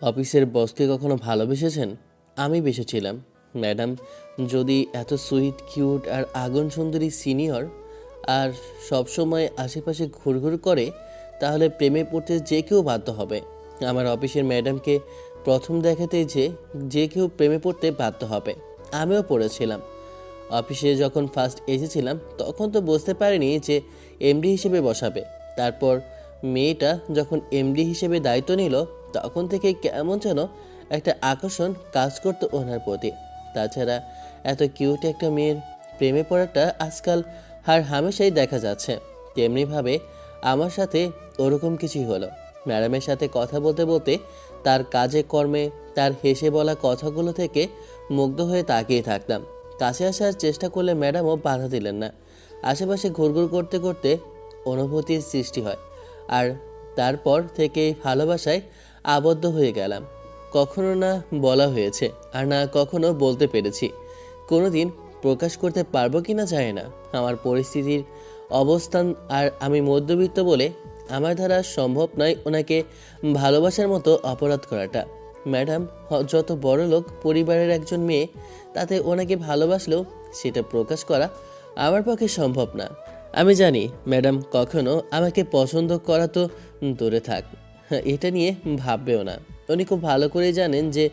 অফিসের বসকে কখনো ভালোবেসেছেন? আমি বেসেছিলাম ম্যাডাম। যদি এত সুইট, কিউট আর আগুন সুন্দরী সিনিয়র আর সবসময় আশেপাশে ঘুরঘুর করে, তাহলে প্রেমে পড়তে যে কেউ বাধ্য হবে। আমার অফিসের ম্যাডামকে প্রথম দেখাতেই যে কেউ প্রেমে পড়তে বাধ্য হবে। আমিও পড়েছিলাম। অফিসে যখন ফার্স্ট এসেছিলাম তখন তো বুঝতে পারিনি যে এমডি হিসেবে বসাবে। তারপর মেয়েটা যখন এমডি হিসেবে দায়িত্ব নিল, তখন থেকে কেমন যেন একটা আকর্ষণ কাজ করতো ওনার প্রতি। তাছাড়া এত কিউট একটা মেয়ের প্রেমে পড়াটা আজকাল আর হামেশাই দেখা যাচ্ছে। তেমনিভাবে আমার সাথে ওরকম কিছুই হলো। ম্যাডামের সাথে কথা বলতে বলতে তার কাজে কর্মে, তার হেসে বলা কথাগুলো থেকে মুগ্ধ হয়ে তাকিয়ে থাকতাম। কাছে আসার চেষ্টা করলে ম্যাডামও বাধা দিলেন না। আশেপাশে ঘুরঘুর করতে করতে অনুভূতির সৃষ্টি হয়, আর তারপর থেকে ভালোবাসায় আবদ্ধ হয়ে গেলাম। কখনো না বলা হয়েছে, আর না কখনো বলতে পেরেছি। কোনোদিন প্রকাশ করতে পারবো কি না জানি না। আমার পরিস্থিতির অবস্থান আর আমি মধ্যবিত্ত বলে আমার দ্বারা সম্ভব নয় ওনাকে ভালোবাসার মতো অপরাধ করাটা। ম্যাডাম যত বড় লোক পরিবারের একজন মেয়ে, তাতে ওনাকে ভালোবাসলেও সেটা প্রকাশ করা আমার পক্ষে সম্ভব না। আমি জানি ম্যাডাম কখনো আমাকে পছন্দ করা তো দূরে থাক, এটা নিয়ে ভাববেও না। উনি খুব ভালো করেই জানেন যে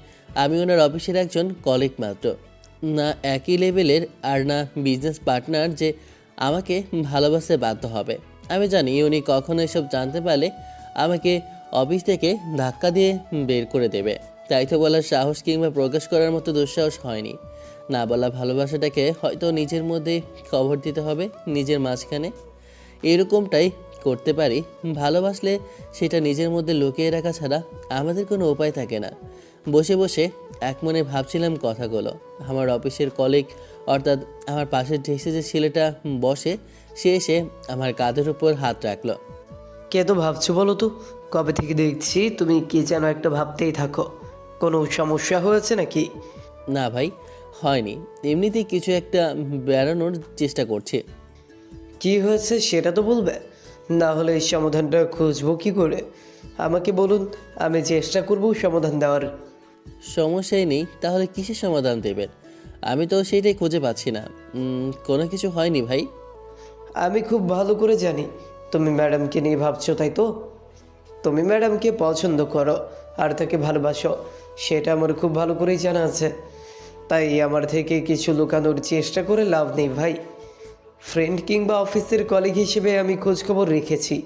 আমি ওনার অফিসের একজন কলিগ মাত্র, না একই লেভেলের আর না বিজনেস পার্টনার যে আমাকে ভালোবাসতে বাধ্য হবে। আমি জানি উনি কখনো এসব জানতে পারলে আমাকে অফিস থেকে ধাক্কা দিয়ে বের করে দেবে। তাই তো বলার সাহস কিংবা প্রকাশ করার মতো দুঃসাহস হয়নি। না বলা ভালোবাসাটাকে হয়তো নিজের মধ্যে কভার দিতে হবে, নিজের মাঝখানে। এরকমটাই করতে পারি। ভালোবাসলে সেটা নিজের মধ্যে লুকিয়ে রাখা ছাড়া আমাদের কোনো উপায় থাকে না। বসে বসে এক মনে ভাবছিলাম কথাগুলো। আমার অফিসের কলিগ, অর্থাৎ আমার পাশের ডেস্কে যে ছেলেটা বসে, সে এসে আমার কাঁধের উপর হাত রাখলো। কে তো ভাবছো বলো তো? কবে থেকে দেখছি তুমি কি যেন একটা ভাবতেই থাকো। কোনো সমস্যা হয়েছে নাকি? না ভাই, হয়নি। এমনিতেই কিছু একটা বেড়ানোর চেষ্টা করছি। কি হয়েছে সেটা তো বলবে, না হলে এই সমাধানটা খুঁজবো কি করে? আমাকে বলুন, আমি চেষ্টা করব সমাধান দেওয়ার। সমস্যাই নেই, তাহলে কিসের সমাধান দেবেন? আমি তো সেইটাই খুঁজে পাচ্ছি না। কোনো কিছু হয়নি ভাই। আমি খুব ভালো করে জানি তুমি ম্যাডামকে নিয়ে ভাবছো, তাই তো? তুমি ম্যাডামকে পছন্দ করো আর তাকে ভালোবাসো, সেটা আমার খুব ভালো করেই জানা আছে। তাই আমার থেকে কিছু লুকানোর চেষ্টা করে লাভ নেই ভাই। ফ্রেন্ড কিংবা অফিসের কলিগ হিসেবে আমি খোঁজখবর রেখেছি।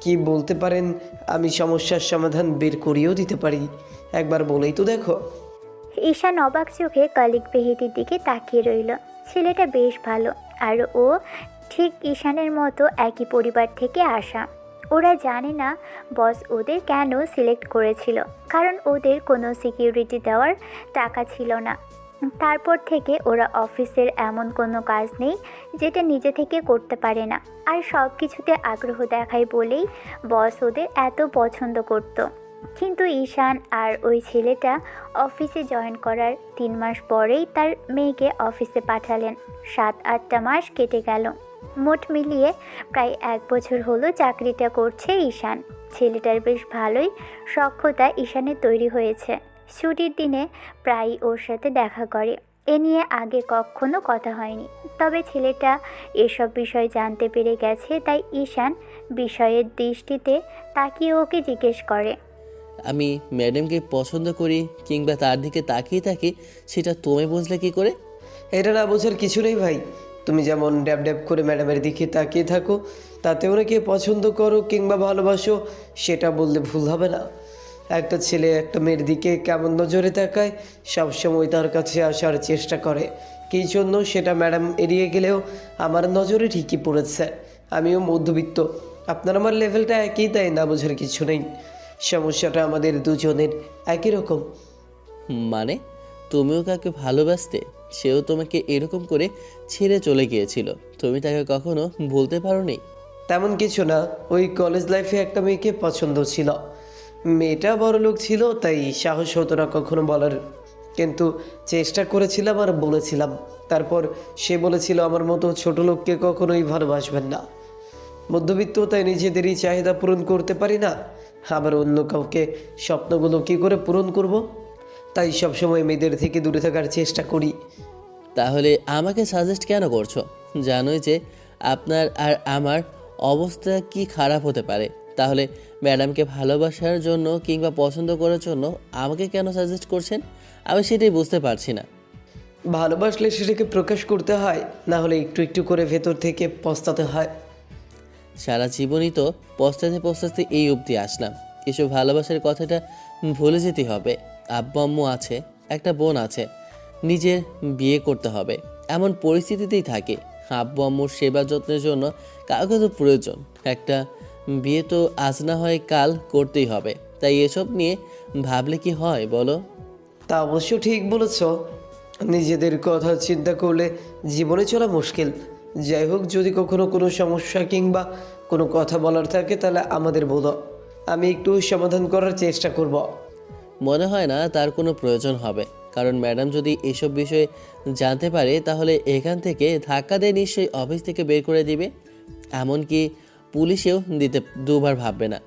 কি বলতে পারেন, আমি সমস্যার সমাধান বের করিয়েও দিতে পারি। একবার বলেই তো দেখো। ঈশান অবাক চোখে কলিগ বেহিতির দিকে তাকিয়ে রইল। ছেলেটা বেশ ভালো, আর ও ঠিক ঈশানের মতো একই পরিবার থেকে আসা। ওরা জানে না বস ওদের কেন সিলেক্ট করেছিল, কারণ ওদের কোনো সিকিউরিটি দেওয়ার টাকা ছিল না। তারপর থেকে ওরা অফিসের এমন কোনো কাজ নেই যেটা নিজে থেকে করতে পারে না, আর সব কিছুতে আগ্রহ দেখায় বলেই বস ওদের এত পছন্দ করতো। কিন্তু ঈশান আর ওই ছেলেটা অফিসে জয়েন করার 3 মাস পরেই তার মেয়েকে অফিসে পাঠালেন। 7-8টা মাস কেটে গেল। মোট মিলিয়ে প্রায় 1 বছর হলো চাকরিটা করছে ঈশান। ছেলেটার বেশ ভালোই সখ্যতা ঈশানের তৈরি হয়েছে। ছুটির দিনে প্রায়ই ওর সাথে দেখা করে। এ নিয়ে আগে কখনো কথা হয়নি, তবে ছেলেটা এসব বিষয় জানতে পেরে গেছে, তাই ঈশান বিষয়ের দৃষ্টিতে তাকিয়ে ওকে জিজ্ঞেস করে, আমি ম্যাডামকে পছন্দ করি কিংবা তার দিকে তাকিয়ে থাকি, সেটা তুমি বুঝলে কি করে? এটা না বোঝার কিছু নেই ভাই। তুমি যেমন ড্যাব ড্যাব করে ম্যাডামের দিকে তাকিয়ে থাকো, তাতে ওনাকে পছন্দ করো কিংবা ভালোবাসো, সেটা বললে ভুল হবে না। একটা ছেলে একটা মেয়ের দিকে কেমন নজরে তাকায়, সবসময় তার কাছে আসার চেষ্টা করে। কী জন্য সেটা ম্যাডাম এড়িয়ে গেলেও আমার নজরে ঠিকই পড়েছে। আমিও মধ্যবিত্ত, আপনার আমার লেভেলটা একই, তাই না বোঝার কিছু নেই। সমস্যাটা আমাদের দুজনের একই রকম। মানে তুমিও কাকে ভালোবাসতে, সেও তোমাকে এরকম করে ছেড়ে চলে গিয়েছিল, তুমি তাকে কখনো ভুলতে পারোনি? তেমন কিছু না, ওই কলেজ লাইফে একটা মেয়েকে পছন্দ ছিল। মেয়েটা বড়লোক ছিল, তাই সাহস হতো না কখনো বলার। কিন্তু চেষ্টা করেছিলাম আর বলেছিলাম। তারপর সে বলেছিল আমার মতো ছোট লোককে কখনোই ভালোবাসবেন না। মধ্যবিত্ত, তাই নিজেদেরই চাহিদা পূরণ করতে পারি না, আবার অন্য কাউকে স্বপ্নগুলো কী করে পূরণ করব। তাই সবসময় মেয়েদের থেকে দূরে থাকার চেষ্টা করি। তাহলে আমাকে সাজেস্ট কেন করছো? জানোই যে আপনার আর আমার অবস্থা কি খারাপ হতে পারে। তাহলে ম্যাডামকে ভালোবাসার জন্য কিংবা পছন্দ করার জন্য আমাকে কেন সাজেস্ট করছেন? আমি সেটাই বুঝতে পারছি না। ভালোবাসলে সেটাকে প্রকাশ করতে হয়, না হলে একটু একটু করে ভেতর থেকে পস্তাতে হয়। সারা জীবনই তো পস্তাতে পস্তাতে এই অবধি আসলাম। কিছু ভালোবাসার কথাটা ভুলে যেতে হবে। আব্বু আম্মু আছে, একটা বোন আছে, নিজের বিয়ে করতে হবে, এমন পরিস্থিতিতেই থাকে। আব্বু আম্মুর সেবা যত্নের জন্য কাউকে তো প্রয়োজন। একটা বিয়ে তো আজ না হয় কাল করতেই হবে। তাই এসব নিয়ে ভাবলে কি হয় বলো? তা অবশ্য ঠিক বলেছ। নিজেদের কথা চিন্তা করলে জীবনে চলা মুশকিল। যাই হোক, যদি কখনো কোনো সমস্যা কিংবা কোনো কথা বলার থাকে তাহলে আমাদের বলো, আমি একটু সমাধান করার চেষ্টা করব। মনে হয় না তার কোনো প্রয়োজন হবে, কারণ ম্যাডাম যদি এসব বিষয়ে জানতে পারে তাহলে এখান থেকে ধাক্কা দিয়ে নিশ্চয়ই অফিস থেকে বের করে দিবে। এমনকি পুলিশেও দিতে দুবার ভাববে না।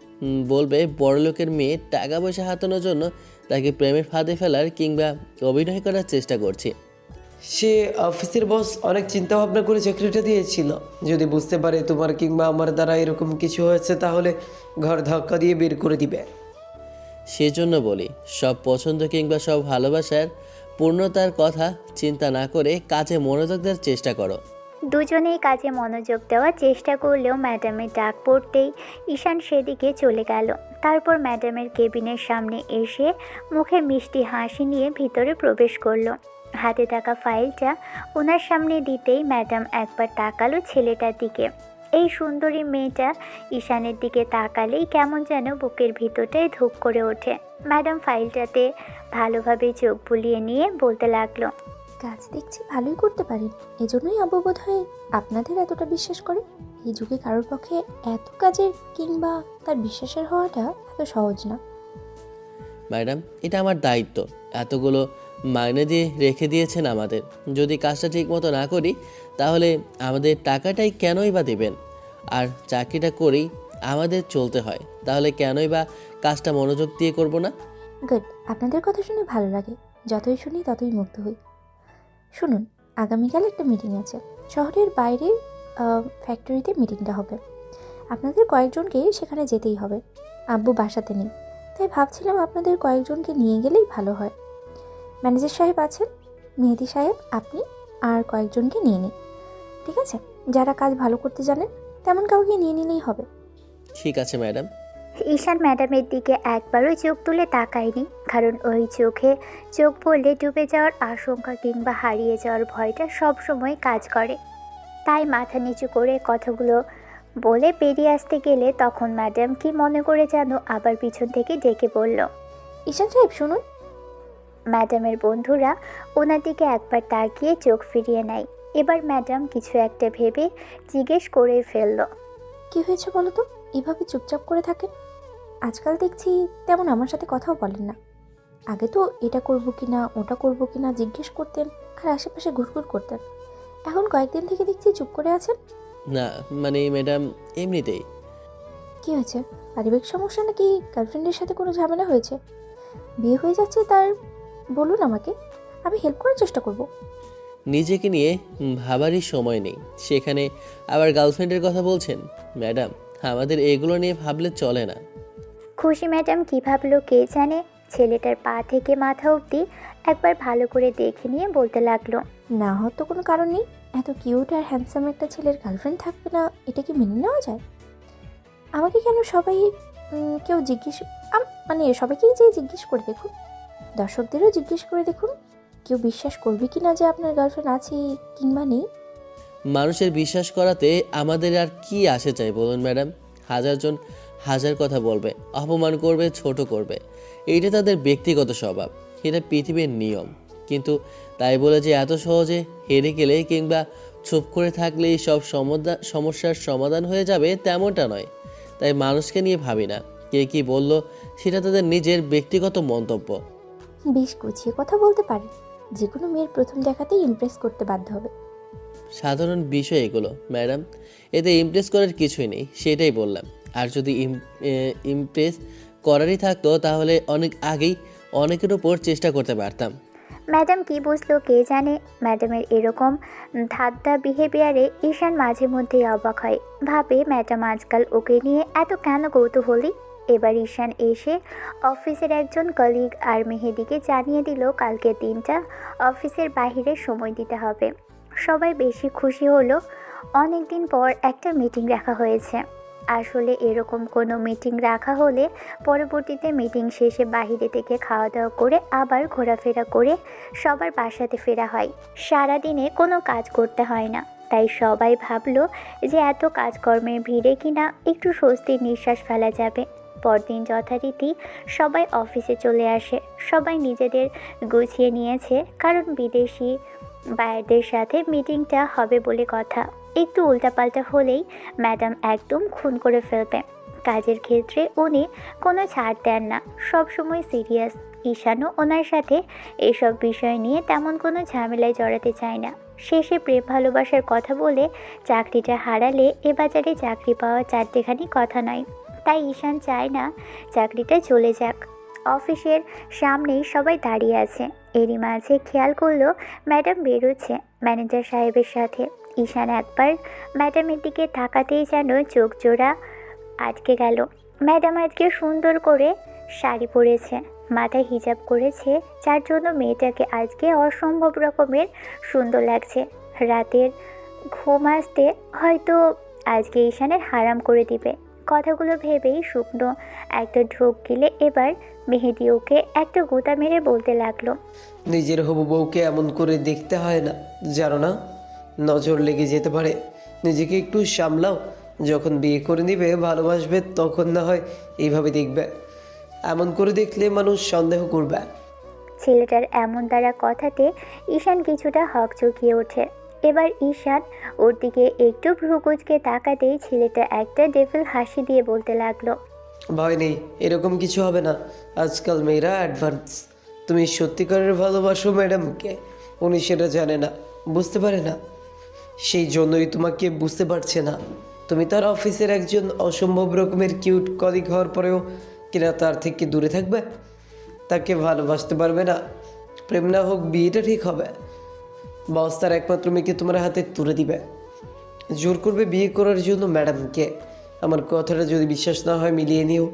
বলবে বড়লোকের মেয়ে টাকা পয়সা হাতানোর জন্য তাকে প্রেমের ফাঁদে ফেলার কিংবা অভিনয় করার চেষ্টা করছে। সে অফিসের বস অনেক চিন্তা ভাবনা করে চাকরিটা দিয়েছিল। যদি বুঝতে পারে তোমার কিংবা আমার দ্বারা এরকম কিছু হয়েছে তাহলে ঘর ধাক্কা দিয়ে বের করে দিবে। সেজন্য বলি, সব পছন্দ কিংবা সব ভালোবাসার পূর্ণতার কথা চিন্তা না করে কাজে মনোযোগ দেওয়ার চেষ্টা করো। দুজনেই কাজে মনোযোগ দেওয়ার চেষ্টা করলেও ম্যাডামের ডাক পড়তেই ঈশান সেদিকে চলে গেল। তারপর ম্যাডামের কেবিনের সামনে এসে মুখে মিষ্টি হাসি নিয়ে ভিতরে প্রবেশ করলো। হাতে থাকা ফাইলটা ওনার সামনে দিতেই ম্যাডাম একবার তাকালো ছেলেটার দিকে। এই সুন্দরী মেয়েটা ঈশানের দিকে তাকালেই কেমন যেন বুকের ভিতরটাই ধুপ করে ওঠে। ম্যাডাম ফাইলটাতে ভালোভাবে চোখ বুলিয়ে নিয়ে বলতে লাগলো, কাজ দেখছি ভালোই করতে পারেন, এজন্যই আব্বু বোধ হয় আপনাদের এতটা বিশ্বাস করে। এই যুগে কারোর পক্ষে এত কাজের কিংবা তার বিশ্বাসের হওয়াটা এত সহজ না। ম্যাডাম, এটা আমার দায়িত্ব। এতগুলো মাইনে দিয়ে রেখে দিয়েছেন আমাদের। যদি কাজটা ঠিক মতো না করি তাহলে আমাদের টাকাটাই কেনই বা দেবেন? আর চাকরিটা করেই আমাদের চলতে হয়, তাহলে কেনই বা কাজটা মনোযোগ দিয়ে করব না? গুড, আপনাদের কথা শুনে ভালো লাগে। যতই শুনি ততই মুগ্ধ হই। শুনুন, আগামীকাল একটা মিটিং আছে, শহরের বাইরে ফ্যাক্টরিতে মিটিংটা হবে। আপনাদের কয়েকজনকেই সেখানে যেতেই হবে। আব্বু বাসাতে নেই, তাই ভাবছিলাম আপনাদের কয়েকজনকে নিয়ে গেলেই ভালো হয়। ম্যানেজার সাহেব আছেন, মেহেদি সাহেব, আপনি আর কয়েকজনকে নিয়ে নিন, ঠিক আছে? যারা কাজ ভালো করতে জানেন তেমন কাউকে নিয়ে নিলেই হবে। ঠিক আছে ম্যাডাম। ঈশান ম্যাডামের দিকে একবারও চোখ তুলে তাকায়নি, কারণ ওই চোখে চোখ পড়লে ডুবে যাওয়ার আশঙ্কা কিংবা হারিয়ে যাওয়ার ভয়টা সবসময় কাজ করে। তাই মাথা নিচু করে কথাগুলো বলে বেরিয়ে আসতে গেলে তখন ম্যাডাম কি মনে করে যেন আবার পিছন থেকে ডেকে বলল। ঈশান সাহেব শুনুন। ম্যাডামের বন্ধুরা ওনার দিকে একবার তাকিয়ে চোখ ফিরিয়ে নেয়। এবার ম্যাডাম কিছু একটা ভেবে জিজ্ঞেস করে ফেলল, কি হয়েছে বলো তো? এভাবে চুপচাপ করে থাকেন। আজকাল দেখছি তেমন আমার সাথে কথাও বলেন না। আগে তো এটা করব কি না ওটা করব কি না জিজ্ঞেস করতেন আর আশেপাশে ঘুরঘুর করতেন। এখন কয়েকদিন থেকে দেখছি চুপ করে আছেন। না মানে ম্যাডাম, এমনিতেই। কি হয়েছে? পারিবারিক সমস্যা নাকি গার্লফ্রেন্ডের সাথে কোনো ঝামেলা হয়েছে? বিয়ে হয়ে যাচ্ছে তার, বলুন আমাকে, আমি হেল্প করার চেষ্টা করব। নিজেকে নিয়ে ভাবারই সময় নেই, সেখানে আবার গার্লফ্রেন্ডের কথা বলছেন? ম্যাডাম, আমাদের এগুলো নিয়ে ভাবলে চলে না। খুশি ম্যাডাম কী ভাবলো কে জানে। ছেলেটার পা থেকে মাথা অবধি একবার ভালো করে দেখে নিয়ে বলতে লাগলো, না হওয়ার তো কোনো কারণ নেই। এত কিউট আর হ্যান্ডসাম একটা ছেলের গার্লফ্রেন্ড থাকবে না, এটা কি মেনে নেওয়া যায়? আমাকে কেন সবাই কেউ জিজ্ঞেস মানে সবাইকেই যে জিজ্ঞেস করে দেখুন, দর্শকদেরও জিজ্ঞেস করে দেখুন, কেউ বিশ্বাস করবে কি না যে আপনার গার্লফ্রেন্ড আছে কিংবা নেই। মানুষের বিশ্বাস করাতে আমাদের আর কি আসে চাই বলুন ম্যাডাম? হাজারজন হাজার কথা বলবে, অপমান করবে, ছোট করবে, এইটা তাদের ব্যক্তিগত স্বভাব, এটা পৃথিবীর নিয়ম। কিন্তু তাই বলে যে এত সহজে হেরে গেলে কিংবা চুপ করে থাকলেই সব সমস্যার সমাধান হয়ে যাবে তেমনটা নয়। তাই মানুষকে নিয়ে ভাবি না, কে কী বলল সেটা তাদের নিজের ব্যক্তিগত মন্তব্য। বেশ গুছিয়ে কথা বলতে পারেন। যে কোনো মেয়ের প্রথম দেখাতেই ইমপ্রেস করতে বাধ্য হবে। সাধারণ বিষয় এগুলো ম্যাডাম, এতে ইমপ্রেস করার কিছুই নেই, সেটাই বললাম। আর যদি ইমপ্রেস করারই থাকতো তাহলে অনেক আগেই অনেকের ওপর চেষ্টা করতে পারতাম। ম্যাডাম কি বুঝলো কে জানে। ম্যাডামের এরকম ধাঁধা বিহেভিয়ারে ঈশান মাঝে মধ্যেই অবাক হয়, ভাবে ম্যাডাম আজকাল ওকে নিয়ে এত কেন কৌতূহলী। এবার ঈশান এসে অফিসের একজন কলিগ আর মেহেদিকে জানিয়ে দিল কালকে দিনটা অফিসের বাইরে সময় দিতে হবে। সবাই বেশি খুশি হলো, অনেক দিন পর একটা মিটিং রাখা হয়েছে। আসলে এরকম কোনো মিটিং রাখা হলে পরবর্তীতে মিটিং শেষে বাইরে থেকে খাওয়া দাওয়া করে আবার ঘোরাফেরা করে সবার বাসাতে ফেরা হয়। সারাদিনে কোনো কাজ করতে হয় না, তাই সবাই ভাবলো যে এত কাজকর্মের ভিড়ে কিনা একটু স্বস্তির নিঃশ্বাস ফেলা যাবে। পরদিন যথারীতি সবাই অফিসে চলে আসে। সবাই নিজেদের গুছিয়ে নিয়েছে, কারণ বিদেশি বায়ারদের সাথে মিটিংটা হবে বলে কথা। একটু উল্টাপাল্টা হলেই ম্যাডাম একদম খুন করে ফেলবে। কাজের ক্ষেত্রে উনি কোনো ছাড় দেন না, সবসময় সিরিয়াস। ঈশানও ওনার সাথে এসব বিষয় নিয়ে তেমন কোনো ঝামেলায় জড়াতে চায় না। শেষে প্রেম ভালোবাসার কথা বলে চাকরিটা হারালে এ বাজারে চাকরি পাওয়া চারটেখানি কথা নয়। তাই ঈশান চায় না চাকরিটা চলে যাক। অফিসের সামনেই সবাই দাঁড়িয়ে আছে। এরই মাঝে খেয়াল করলো ম্যাডাম বেরোচ্ছে ম্যানেজার সাহেবের সাথে। ঈশান একবার ম্যাডামের দিকে তাকাতেই যেন চোখ জোড়া আটকে গেল। ম্যাডাম আজকে সুন্দর করে শাড়ি পরেছে, মাথায় হিজাব করেছে, যার জন্য মেয়েটাকে আজকে অসম্ভব রকমের সুন্দর লাগছে। রাতের ঘুম আসতে হয়তো আজকে ঈশানের হারাম করে দিবে। কথাগুলো ভেবেই শুকনো একটা ঢোক গিলে এবার মেহেদি ওকে একটা গোতা মেরে বলতে লাগলো, নিজের হবু বউকে এমন করে দেখতে হয় না, জানো না? নজর লেগে যেতে পারে। নিজেকে একটু সামলাও। যখন বিয়ে করে নিবে, ভালোবাসবে, তখন না হয় এইভাবে দেখবে। এমন করে দেখলে মানুষ সন্দেহ করবে। ছেলেটার এমন দ্বারা কথাতে ঈশান কিছুটা হকচকিয়ে ওঠে। এবার ঈশান ওর দিকে একটু ভ্রুকুচকে তাকাতেই ছেলেটা একটা ডেভিল হাসি দিয়ে বলতে লাগলো, ভয় নেই, এরকম কিছু হবে না। আজকাল মেয়েরা অ্যাডভান্স। তুমি সত্যিকারের ভালোবাসো ম্যাডামকে, উনি সেটা জানে না, বুঝতে পারে না। সেই জন্যই তোমাকে বুঝতে পারছে না। তুমি তার অফিসের একজন অসম্ভব রকমের কিউট কলিগ হওয়ার পরেও কিনা তার থেকে দূরে থাকবে, তাকে ভালোবাসতে পারবে না। প্রেম না হোক, বিয়েটা ঠিক হবে। বস তার একমাত্র মেয়েকে তোমার হাতে তুলে দিবে, জোর করবে বিয়ে করার জন্য ম্যাডামকে। আমার কথাটা যদি বিশ্বাস না হয়, মিলিয়ে নিও।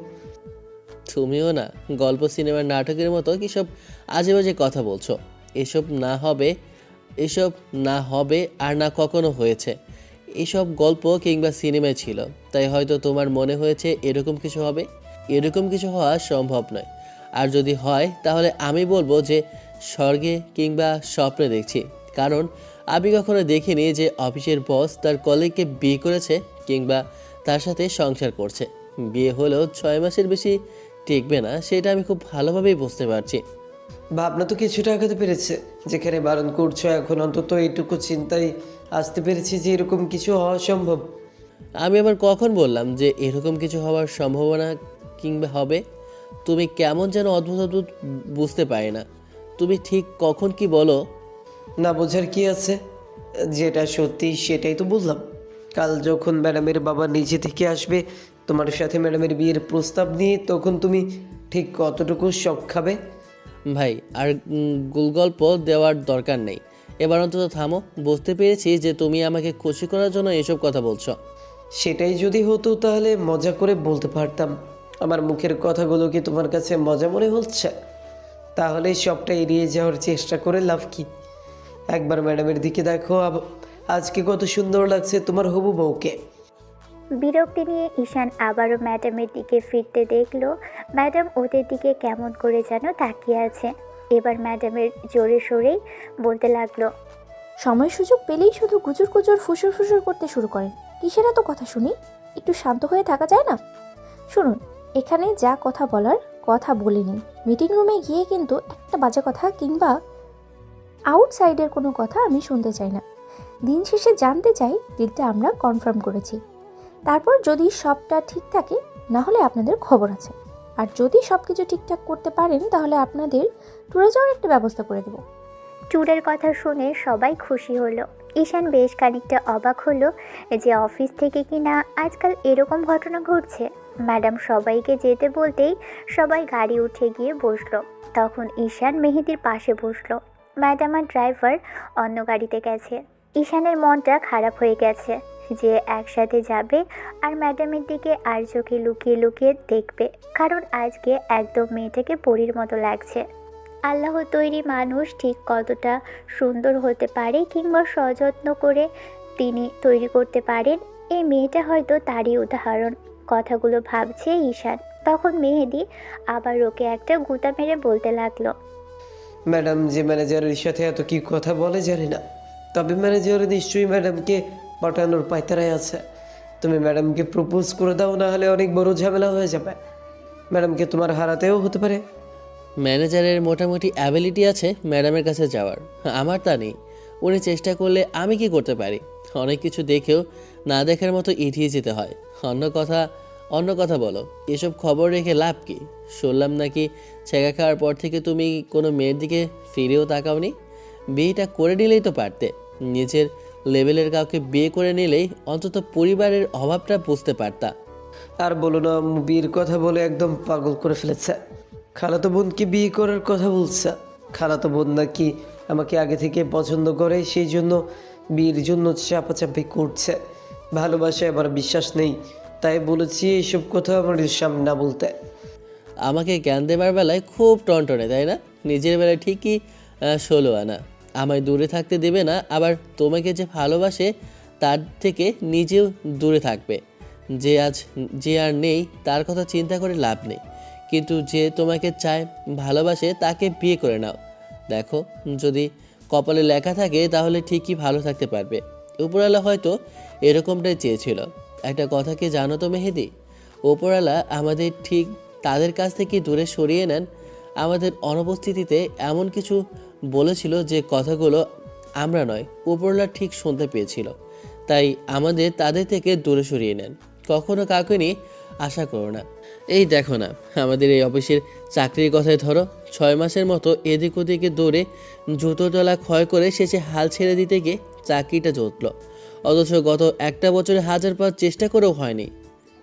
তুমিও না গল্প সিনেমার নাটকের মতো কী সব আজে বাজে কথা বলছো। এসব না হবে আর না কখনো হয়েছে। এসব গল্প কিংবা সিনেমায় ছিল, তাই হয়তো তোমার মনে হয়েছে এরকম কিছু হবে। এরকম কিছু হওয়া সম্ভব নয়। আর যদি হয় তাহলে আমি বলবো যে স্বর্গে কিংবা স্বপ্নে দেখছি, কারণ আমি কখনো দেখিনি যে অফিসের বস তার কলিগকে বিয়ে করেছে কিংবা তার সাথে সংসার করছে। বিয়ে হলেও 6 মাসের বেশি টিকবে না, সেটা আমি খুব ভালোভাবেই বুঝতে পারছি। ভাবনা তো কিছুটা আগাতে পেরেছে। যেখানে বারণ করছো, এখন অন্তত এইটুকু চিন্তায় আসতে পেরেছি যে এরকম কিছু হওয়া সম্ভব। আমি আবার কখন বললাম যে এরকম কিছু হওয়ার সম্ভাবনা কিংবা হবে? তুমি কেমন যেন অদ্ভুত অদ্ভুত বুঝতে পারি না। তুমি ঠিক কখন কি বলো? না বোঝার কি আছে? যেটা সত্যি সেটাই তো বললাম। কাল যখন ম্যাডামের বাবা নিজে থেকে আসবে তোমার সাথে ম্যাডামের বিয়ের প্রস্তাব নিয়ে, তখন তুমি ঠিক কতটুকু শক খাবে। ভাই আর গুলগল্প দেওয়ার দরকার নেই, এবার অন্তত থামো। বুঝতে পেরেছি যে তুমি আমাকে খুশি করার জন্য এসব কথা বলছো। সেটাই যদি হতো তাহলে মজা করে বলতে পারতাম। আমার মুখের কথাগুলো কি তোমার কাছে মজা মনে হচ্ছে? তাহলে সবটা এড়িয়ে যাওয়ার চেষ্টা করে লাভ কি? একবার ম্যাডামের দিকে দেখো, আজকে কত সুন্দর লাগছে তোমার হবু বউকে। বিরক্তি নিয়ে ঈশান আবারও ম্যাডামের দিকে ফিরতে দেখলো ম্যাডাম ওদের দিকে কেমন করে যেন তাকিয়ে আছে। এবার ম্যাডামের জোরে সোরেই বলতে লাগলো, সময় সুযোগ পেলেই শুধু গুজুর গুজুর ফুসুর ফুসুর করতে শুরু করেন। কিসের এত কথা শুনি? একটু শান্ত হয়ে থাকা যায় না? শুনুন, এখানে যা কথা বলার কথা বলে নিন। মিটিং রুমে গিয়ে কিন্তু একটা বাজে কথা কিংবা আউটসাইডের কোনো কথা আমি শুনতে চাই না। দিন শেষে জানতে চাই ডিলটা আমরা কনফার্ম করেছি। তারপর যদি সবটা ঠিক থাকে, না হলে আপনাদের খবর আছে। আর যদি সব কিছু ঠিকঠাক করতে পারেন তাহলে আপনাদের ট্যুরে যাওয়ার একটা ব্যবস্থা করে দেবো। ট্যুরের কথা শুনে সবাই খুশি হলো। ঈশান বেশ খানিকটা অবাক হলো যে অফিস থেকে কিনা আজকাল এরকম ঘটনা ঘটছে। ম্যাডাম সবাইকে যেতে বলতেই সবাই গাড়ি উঠে গিয়ে বসলো। তখন ঈশান মেহেদির পাশে বসলো। ম্যাডাম আর ড্রাইভার অন্য গাড়িতে গেছে। ঈশানের মনটা খারাপ হয়ে গেছে যে একসাথে যাবে আর ম্যাডামের দিকে আর চোখে লুকিয়ে লুকিয়ে দেখবে, কারণ আজকে একদম মেয়েটাকে পরীর মতো লাগছে। আল্লাহ তৈরি মানুষ ঠিক কতটা সুন্দর হতে পারে কিংবা সযত্ন করে তিনি তৈরি করতে পারেন, এই মেয়েটা হয়তো তারই উদাহরণ। কথাগুলো ভাবছে ঈশান। তখন মেহেদি আবার ওকে একটা গুঁতা মেরে বলতে লাগলো, ম্যাডাম যে ম্যানেজারের সাথে এত কি কথা বলে জানি না, তবে ম্যানেজার নিশ্চয়ই ম্যাডামকে পাঠানোর পায়তারায় আছে। তুমি ম্যাডামকে প্রপোজ করে দাও, না হলে অনেক বড় ঝামেলা হয়ে যাবে। ম্যাডামকে তোমার হারাতেও হতে পারে। ম্যানেজারের মোটামুটি অ্যাবিলিটি আছে ম্যাডামের কাছে যাওয়ার, আমার তা নেই। উনি চেষ্টা করলে আমি কি করতে পারি? অনেক কিছু দেখেও না দেখার মতো এড়িয়ে যেতে হয়। অন্য কথা বলো, এসব খবর রেখে লাভ কি? শুনলাম নাকি ছেঁকা খাওয়ার পর থেকে তুমি কোনো মেয়ের দিকে ফিরেও তাকাওনি। বিয়েটা করে নিলেই তো পারতে। নিজের লেভেলের কাউকে বিয়ে করে নিলেই অন্তত পরিবারের অভাবটা বুঝতে পারতা। আর বলো না, আম্মু বিয়ের কথা বলে একদম পাগল করে ফেলেছে। খালাতো বোনকে বিয়ে করার কথা বলছে। খালাতো বোন নাকি আমাকে আগে থেকে পছন্দ করে, সেই জন্য বিয়ের জন্য চাপাচাপি করছে। ভালোবাসায় আমার বিশ্বাস নেই, তাই বলেছি এইসব কথা আমার সামনে না বলতে। আমাকে জ্ঞান দেবার বেলায় খুব টনটনে, তাই না? নিজের বেলায় ঠিকই 16 আনা। আমায় দূরে থাকতে দেবে না, আবার তোমাকে যে ভালোবাসে তার থেকে নিজেও দূরে থাকবে। যে আর নেই তার কথা চিন্তা করে লাভ নেই, কিন্তু যে তোমাকে চায়, ভালোবাসে, তাকে বিয়ে করে নাও। দেখো, যদি কপালে লেখা থাকে তাহলে ঠিকই ভালো থাকতে পারবে। উপরওয়ালা হয়তো এরকমটাই চেয়েছিল। একটা কথা কি জানো তো মেহেদি, উপরওয়ালা আমাদের ঠিক তাদের কাছ থেকে দূরে সরিয়ে নেন। আমাদের অনুপস্থিতিতে এমন কিছু বলেছিল যে কথাগুলো আমরা নয়, উপরওয়ালা ঠিক শুনতে পেয়েছিল। তাই আমাদের তাদের থেকে দূরে সরিয়ে নেন। কখনো কাউকে নিয়ে আশা করো না। এই দেখো না, আমাদের এই অফিসের চাকরির কথাই ধরো। 6 মাসের মতো এদিক ওদিকে দৌড়ে জুতোতলা ক্ষয় করে শেষে হাল ছেড়ে দিতে গিয়ে চাকরিটা জুটলো। অথচ গত একটা বছরে 1000 বার চেষ্টা করেও হয়নি।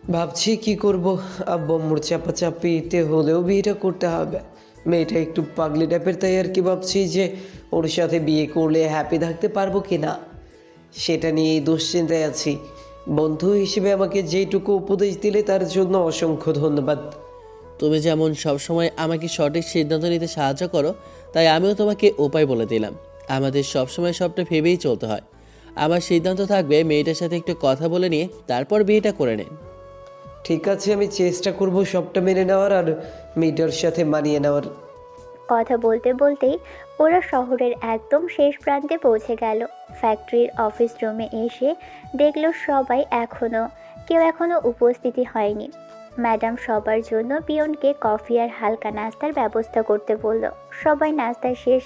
ভাবছি কি করব, আব্বু আম্মুর চাপাচাপিতে হলেও বিয়েটা করতে হবে। মেয়েটা একটু পাগলি টাইপের, তাই আর কি ভাবছি যে ওর সাথে বিয়ে করলে হ্যাপি থাকতে পারবো কি না, সেটা নিয়েই দুশ্চিন্তায় আছি। বন্ধু হিসেবে আমাকে যেটুকু উপদেশ দিলে তার জন্য অসংখ্য ধন্যবাদ। তুমি যেমন সবসময় আমাকে সঠিক সিদ্ধান্ত নিতে সাহায্য করো, তাই আমিও তোমাকে উপায় বলে দিলাম। আমাদের সবসময় সবটা ভেবেই চলতে হয়। আমার সিদ্ধান্ত থাকবে মেয়েটার সাথে একটু কথা বলে নিয়ে তারপর বিয়েটা করে নিন। ঠিক আছে, আমি চেষ্টা করব সবটা মেনে নেওয়ার আর মেয়েটার সাথে মানিয়ে নেওয়ার। কথা বলতে বলতেই ওরা শহরের একদম শেষ প্রান্তে পৌঁছে গেল। ফ্যাক্টরির অফিস রুমে এসে দেখলো কেউ এখনো উপস্থিতি হয়নি। ম্যাডাম সবার জন্য পিয়নকে কফি আর হালকা নাস্তার ব্যবস্থা করতে বলল। সবাই নাস্তা শেষ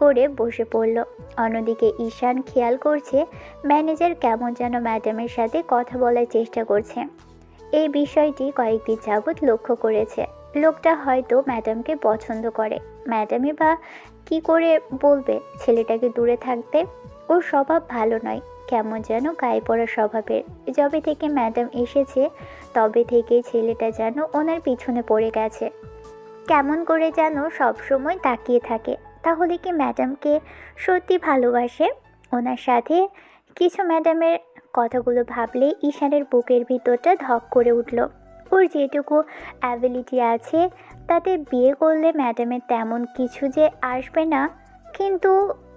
করে বসে পড়ল। অন্যদিকে ঈশান খেয়াল করছে ম্যানেজার কেমন যেন ম্যাডামের সাথে কথা বলার চেষ্টা করছে। এই বিষয়টি কয়েকদিন যাবৎ লক্ষ্য করেছে। লোকটা হয়তো ম্যাডামকে পছন্দ করে। ম্যাডামই বা কী করে বলবে ছেলেটাকে দূরে থাকতে? ওর স্বভাব ভালো নয়, কেমন যেন গায়ে পড়া স্বভাবের। যবে থেকে ম্যাডাম এসেছে তবে থেকেই ছেলেটা যেন ওনার পিছনে পড়ে গেছে। কেমন করে যেন সবসময় তাকিয়ে থাকে। তাহলে কি ম্যাডামকে সত্যি ভালোবাসে? ওনার সাথে কিছু ম্যাডামের কথাগুলো ভাবলে ঈশানের বুকের ভিতরটা ধক করে উঠল। ওর যেটুকু অ্যাবিলিটি আছে তাতে বিয়ে করলে ম্যাডামের তেমন কিছু যে আসবে না, কিন্তু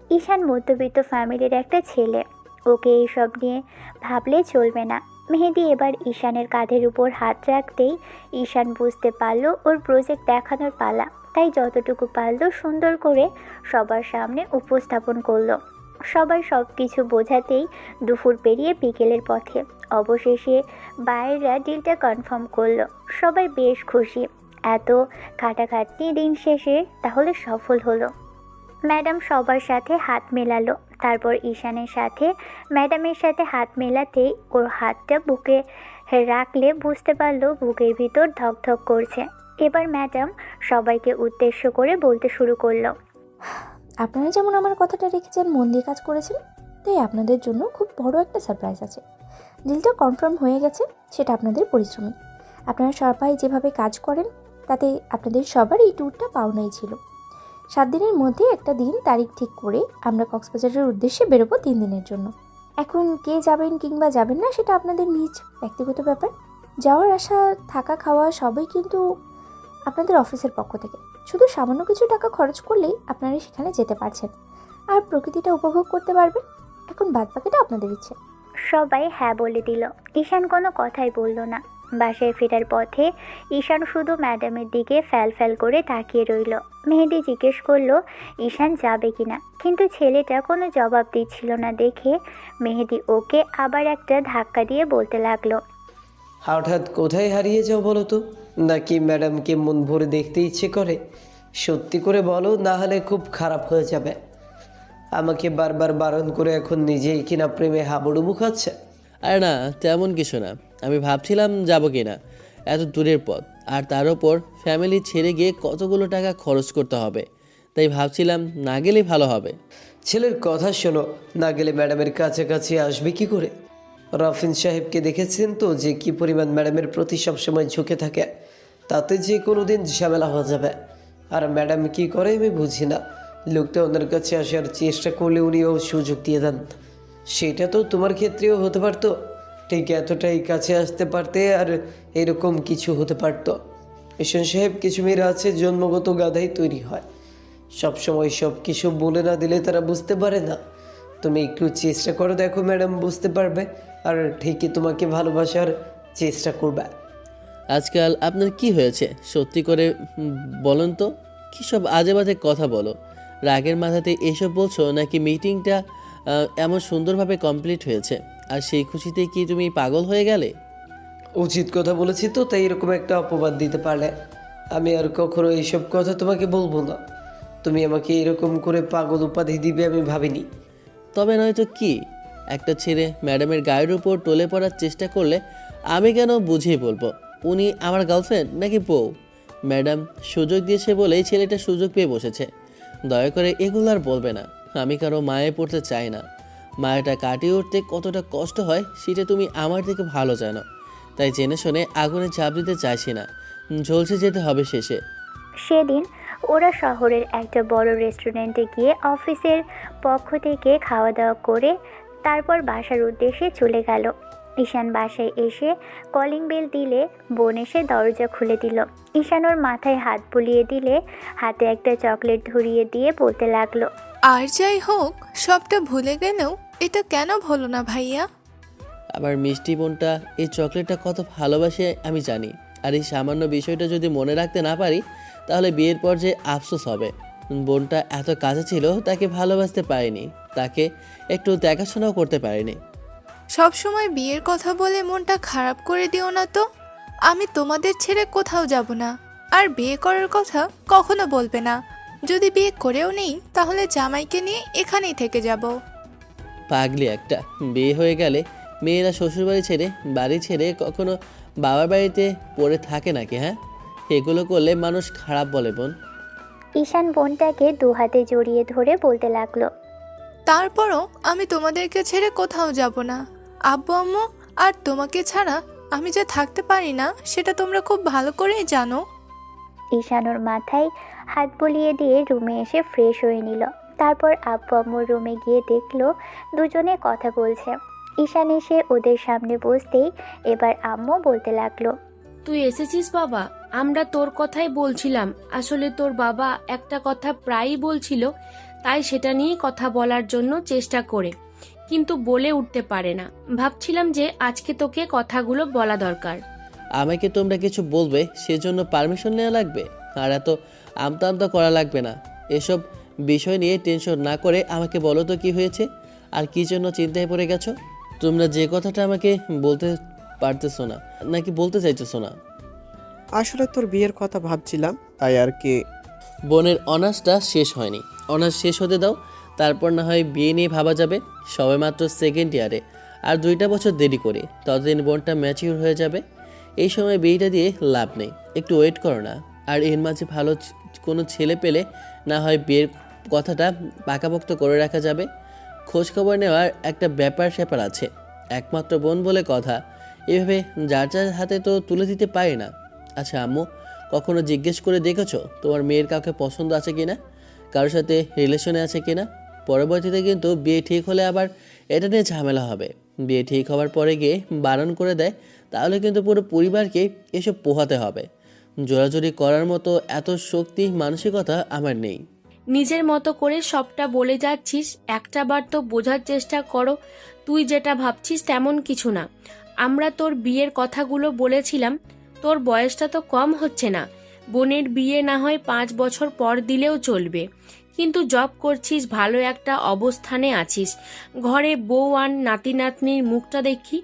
ঈশান মধ্যবিত্ত ফ্যামিলির একটা ছেলে, ওকে এইসব নিয়ে ভাবলে চলবে না। মেহেদি এবার ঈশানের কাঁধের উপর হাত রাখতেই ঈশান বুঝতে পারলো ওর প্রজেক্ট দেখানোর পালা। তাই যতটুকু পারলো সুন্দর করে সবার সামনে উপস্থাপন করলো। সবাই সব কিছু বোঝাতেই দুপুর পেরিয়ে বিকেলের পথে অবশেষে বাইরেরা ডিলটা কনফার্ম করলো। সবাই বেশ খুশি। এত খাটাখাটনি দিন শেষে তাহলে সফল হলো। ম্যাডাম সবার সাথে হাত মেলালো। তারপর ঈশানের সাথে ম্যাডামের সাথে হাত মেলাতেই ওর হাতটা বুকে রাখলে বুঝতে পারলো বুকের ভিতর ধকধক করছে। এবার ম্যাডাম সবাইকে উদ্দেশ্য করে বলতে শুরু করলো, আপনারা যেমন আমার কথাটা রেখেছেন, মন দিয়ে কাজ করেছেন, তাই আপনাদের জন্য খুব বড় একটা সারপ্রাইজ আছে। ডিলটা কনফার্ম হয়ে গেছে, সেটা আপনাদের পরিশ্রমী। আপনারা সবাই যেভাবে কাজ করেন তাতে আপনাদের সবার এই ট্যুরটা পাওনাই ছিল। 7 দিনের মধ্যে একটা দিন তারিখ ঠিক করে আমরা কক্সবাজারের উদ্দেশ্যে বেরোবো 3 দিনের জন্য। এখন কে যাবেন কিংবা যাবেন না সেটা আপনাদের নিজ ব্যক্তিগত ব্যাপার। যাওয়ার আসা, থাকা, খাওয়া সবই কিন্তু আপনাদের অফিসের পক্ষ থেকে। শুধু সামান্য কিছু টাকা খরচ করলেই আপনারা সেখানে যেতে পারছেন আর প্রকৃতিটা উপভোগ করতে পারবেন। এখন বাদবাকিটা আপনাদের ইচ্ছে। সবাই হ্যাঁ বলে দিল। ঈশান কোনো কথাই বলল না। বাসায় ফেরার পথে ঈশান শুধু ম্যাডামের দিকে ফ্যাল ফ্যাল করে তাকিয়ে রইল। মেহেদি জিজ্ঞেস করলো ঈশান যাবে কিনা, কিন্তু ছেলেটা কোনো জবাব দিচ্ছিল না দেখে মেহেদি ওকে আবার একটা ধাক্কা দিয়ে বলতে লাগলো, হঠাৎ কোথায় হারিয়ে যাও বলো তো? নাকি ম্যাডামকে মন ভরে দেখতে ইচ্ছে করে? সত্যি করে বলো, না হলে খুব খারাপ হয়ে যাবে। আমাকে বারবার বারণ করে এখন নিজেই কিনা প্রেমে হাবুডুবু খাচ্ছে। আরে না, তেমন কিছু না। আমি ভাবছিলাম যাবো কিনা, এত দূরের পথ, আর তার ওপর ফ্যামিলি ছেড়ে গিয়ে কতগুলো টাকা খরচ করতে হবে, তাই ভাবছিলাম না গেলেই ভালো হবে। ছেলের কথা শোনো, না গেলে ম্যাডামের কাছাকাছি আসবে কি করে? রফিন সাহেবকে দেখেছেন তো, যে কি পরিমাণ ম্যাডামের প্রতি সবসময় ঝুঁকে থাকে। তাতে যে কোনো দিন ঝামেলা হয়ে যাবে। আর ম্যাডাম কি করে আমি বুঝি না। লোকটা ওনার কাছে আসার চেষ্টা করলে উনিও সুযোগ দিয়ে দেন। সেটা তো তোমার ক্ষেত্রেও হতে পারতো। ঠিক এতটাই কাছে আসতে পারতে আর এরকম কিছু হতে পারতো। ঈশান সাহেব, কিছু মেয়েরা আছে জন্মগত গাধাই তৈরি হয়। সবসময় সব কিছু বলে না দিলে তারা বুঝতে পারে না। তুমি একটু চেষ্টা করো, দেখো ম্যাডাম বুঝতে পারবে আর ঠিকই তোমাকে ভালোবাসার চেষ্টা করবে। আজকাল আপনার কি হয়েছে সত্যি করে বলেন তো? কী সব আজে বাজে কথা বলো? রাগের মাথাতে এসব বলছো, নাকি মিটিংটা এমন সুন্দরভাবে কমপ্লিট হয়েছে আর সেই খুশিতে কি তুমি পাগল হয়ে গেলে? উচিত কথা বলেছি তো, তাই এরকম একটা অপবাদ দিতে পারলে। আমি আর কখনো এইসব কথা তোমাকে বলবো না। তুমি আমাকে এরকম করে পাগল উপাধি দিবে আমি ভাবিনি। তবে নয়তো কি? একটা ছেলে ম্যাডামের গায়ের উপর টলে পড়ার চেষ্টা করলে আমি কেন বুঝিয়ে বলবো উনি আমার গার্লফ্রেন্ড নাকি বউ? ম্যাডাম সুযোগ দিয়েছে বলেই ছেলেটা সুযোগ পেয়ে বসেছে। দয়া করে এগুলো আর বলবে না। আমি কারো মায়ে পড়তে চাই না। মায়াটা কাটিয়ে উঠতে কতটা কষ্ট হয় সেটা তুমি আমার থেকে ভালো জানো। তাই জেনে শুনে আগুনে চাপ দিতে চাইছি না। ঝলসে যেতে হবে শেষে। সেদিন ওরা শহরের একটা বড় রেস্টুরেন্টে গিয়ে অফিসের পক্ষ থেকে খাওয়া দাওয়া করে তারপর বাসার উদ্দেশ্যে চলে গেল। ঈশান বাসায় এসে কলিং বেল দিলে বোন এসে দরজা খুলে দিল। ঈশান ওর মাথায় হাত বুলিয়ে দিলে হাতে একটা চকলেট ধরিয়ে দিয়ে বলতে লাগলো, আর যাই হোক, সবটা ভুলে গেলেও এটা কেন ভুলো না ভাইয়া? আমার মিষ্টি বোনটা এই চকলেটটা কত ভালোবাসে আমি জানি। আর এই সামান্য বিষয়টা যদি মনে রাখতে না পারি তাহলে বিয়ের পর যে আফসোস হবে। বোনটা এত কাছে ছিল, তাকে ভালোবাসতে পারিনি, তাকে একটু দেখাশোনাও করতে পারিনি। সব সময় বিয়ের কথা বলে মনটা খারাপ করে দিও না তো। আমি তোমাদের ছেড়ে কোথাও যাব না, আর বিয়ে করার কথা কখনো বলবে না। যদি বিয়ে করেও নেই তাহলে জামাইকে নিয়ে এখানেই থেকে যাব। পাগলি একটা। বিয়ে হয়ে গেলে মেয়েরা শ্বশুরবাড়ি ছেড়ে, বাড়ি ছেড়ে কখনো বাবার বাড়িতে পড়ে থাকে নাকি? হ্যাঁ, এগুলো করলে মানুষ খারাপ বলে বোন। ঈশান বোনটাকে দু হাতে জড়িয়ে ধরে বলতে লাগলো, তারপরও আমি তোমাদেরকে ছেড়ে কোথাও যাব না। আব্বু আম্মু আর তোমাকে ছাড়া আমি যে থাকতে পারি না সেটা তোমরা খুব ভালো করেই জানো। ঈশান ওর মাথায় হাত বুলিয়ে দিয়ে রুমে এসে ফ্রেশ হয়ে নিল। তারপর আব্বু আম্মুর রুমে গিয়ে দেখলো দুজনে কথা বলছে। ঈশান এসে ওদের সামনে বসতেই এবার আম্মু বলতে লাগলো, তুই এসেছিস বাবা? আমরা তোর কথাই বলছিলাম। আসলে তোর বাবা একটা কথা প্রায়ই বলছিল, তাই সেটা নিয়ে কথা বলার জন্য চেষ্টা করে, কিন্তু বলে উঠতে পারে না। ভাবছিলাম যে আজকে তোকে কথাগুলো বলা দরকার। আমাকে তোমরা কিছু বলবে সেজন্য পারমিশন নেওয়া লাগবে? আর এত আমতা আমতা করা লাগবে না। এসব বিষয় নিয়ে টেনশন না করে আমাকে বলো তো কি হয়েছে আর কি জন্য চিন্তায় পড়ে গেছো? তোমরা যে কথাটা আমাকে বলতে পারতেছো না নাকি বলতে চাইতেছো না? আসলে তোর বিয়ের কথা ভাবছিলাম, তাই আর কি। বোনের অনার্সটা শেষ হয়নি, অনার্স শেষ হতে দাও, তারপর না হয় বিয়ে নিয়ে ভাবা যাবে। সবে মাত্র সেকেন্ড ইয়ারে, আর 2টা বছর দেরি করে ততদিন বোনটা ম্যাচিউর হয়ে যাবে। এই সময় বিয়েটা দিয়ে লাভ নেই, একটু ওয়েট করো না। আর এর মাঝে ভালো কোনো ছেলে পেলে না হয় বিয়ের কথাটা পাকাপোক্ত করে রাখা যাবে। খোঁজখবর নেওয়ার একটা ব্যাপার স্যাপার আছে। একমাত্র বোন বলে কথা, এভাবে যার যার হাতে তো তুলে দিতে পারি না। আচ্ছা আম্মু, কখনো জিজ্ঞেস করে দেখেছো তোমার মেয়ের কাউকে পছন্দ আছে কিনা, কারোর সাথে রিলেশনে আছে কিনা? পরবর্তীতে কিন্তু বিয়ে ঠিক হলে আবার এটা নিয়ে ঝামেলা হবে। বিয়ে ঠিক হওয়ার পরে গিয়ে বারণ করে দেয়, তাহলে কিন্তু পুরো পরিবারকে এসব পোহাতে হবে। জোরাজুরি করার মতো এত শক্তি মানসিকতা আমার নেই। নিজের মতো করে সবটা বলে যাচ্ছিস, একটাবার তো বোঝার চেষ্টা করো। তুই যেটা ভাবছিস তেমন কিছু না। আমরা তোর বিয়ের কথাগুলো বলেছিলাম, তোর বয়সটা তো কম হচ্ছে না। বোনের বিয়ে না হয় 5 বছর পর দিলেও চলবে, কিন্তু জব করছিস, ভালো একটা অবস্থানে আছিস, ঘরে বউ আর নাতি নাতনির মুখটা দেখি।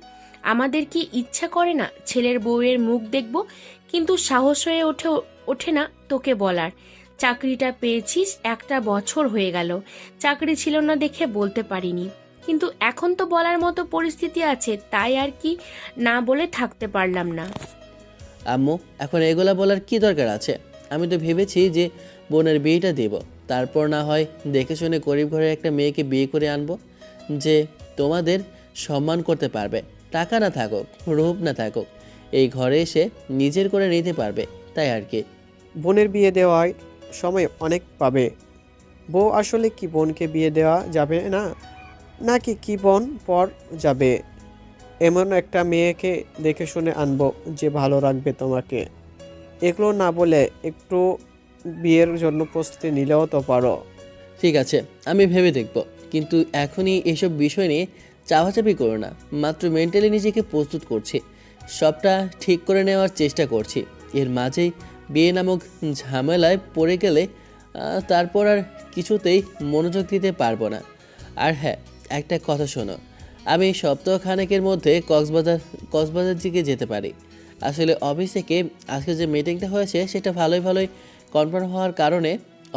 আমাদের কি ইচ্ছা করে না ছেলের বউয়ের মুখ দেখব? কিন্তু সাহস হয়ে ওঠে না তোকে বলার। চাকরিটা পেয়েছিস, 1 বছর হয়ে গেল, চাকরি ছিল না দেখে বলতে পারিনি, কিন্তু এখন তো বলার মতো পরিস্থিতি আছে, তাই আর কি না বলে থাকতে পারলাম না। আম্মু, এখন এগুলা বলার কি দরকার আছে? আমি তো ভেবেছি যে বোনের বিয়েটা দেব, তারপর না হয় দেখে শুনে গরিব ঘরের একটা মেয়েকে বিয়ে করে আনবো, যে তোমাদের সম্মান করতে পারবে। টাকা না থাকুক, রূপ না থাকুক, এই ঘরে এসে নিজের করে নিতে পারবে, তাই আর কি। বোনের বিয়ে দেওয়ায় সময় অনেক পাবে। বউ আসলে কি বোনকে বিয়ে দেওয়া যাবে না, নাকি কি বোন পর যাবে? এমন একটা মেয়েকে দেখে শুনে আনবো যে ভালো রাখবে তোমাকে। এগুলো না বলে একটু বিয়ের জন্য প্রস্তুতি নিলেও তো পারো। ঠিক আছে, আমি ভেবে দেখব, কিন্তু এখনই এসব বিষয় নিয়ে চাপাচাপি করো না। মাত্র মেন্টালি নিজেকে প্রস্তুত করছি, সবটা ঠিক করে নেওয়ার চেষ্টা করছি। এর মাঝেই বিয়ে নামক ঝামেলায় পড়ে গেলে তারপর আর কিছুতেই মনোযোগ দিতে পারবো না। আর হ্যাঁ, একটা কথা শোনো, আমি সপ্তাহখানেকের মধ্যে কক্সবাজার দিকে যেতে পারি। আসলে অফিস থেকে আজকে যে মিটিংটা হয়েছে সেটা ভালোই কনফার্ম হওয়ার কারণে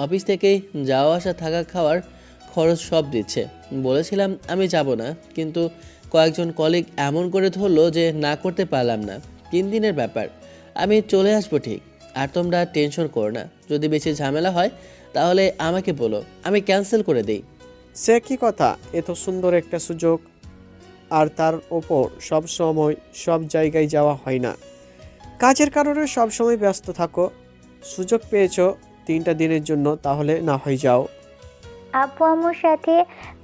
অফিস থেকেই যাওয়া আসা থাকা খাওয়ার খরচ সব দিচ্ছে। বলেছিলাম আমি যাব না, কিন্তু কয়েকজন কলিগ এমন করে ধরলো যে না করতে পারলাম না। 3 দিনের ব্যাপার, আমি চলে আসবো ঠিক। আর তোমরা টেনশন করো না, যদি বেশি ঝামেলা হয় তাহলে আমাকে বলো, আমি ক্যান্সেল করে দিই। সে কি কথা, এত সুন্দর একটা সুযোগ, আর তার ওপর সব সময় সব জায়গায় যাওয়া হয় না। কাজের কারণে সব সময় ব্যস্ত থাকো। সুযোগ পেয়েছো 3টা দিনের জন্য, তাহলে না হয় যাও। আব্বু আম্মুর সাথে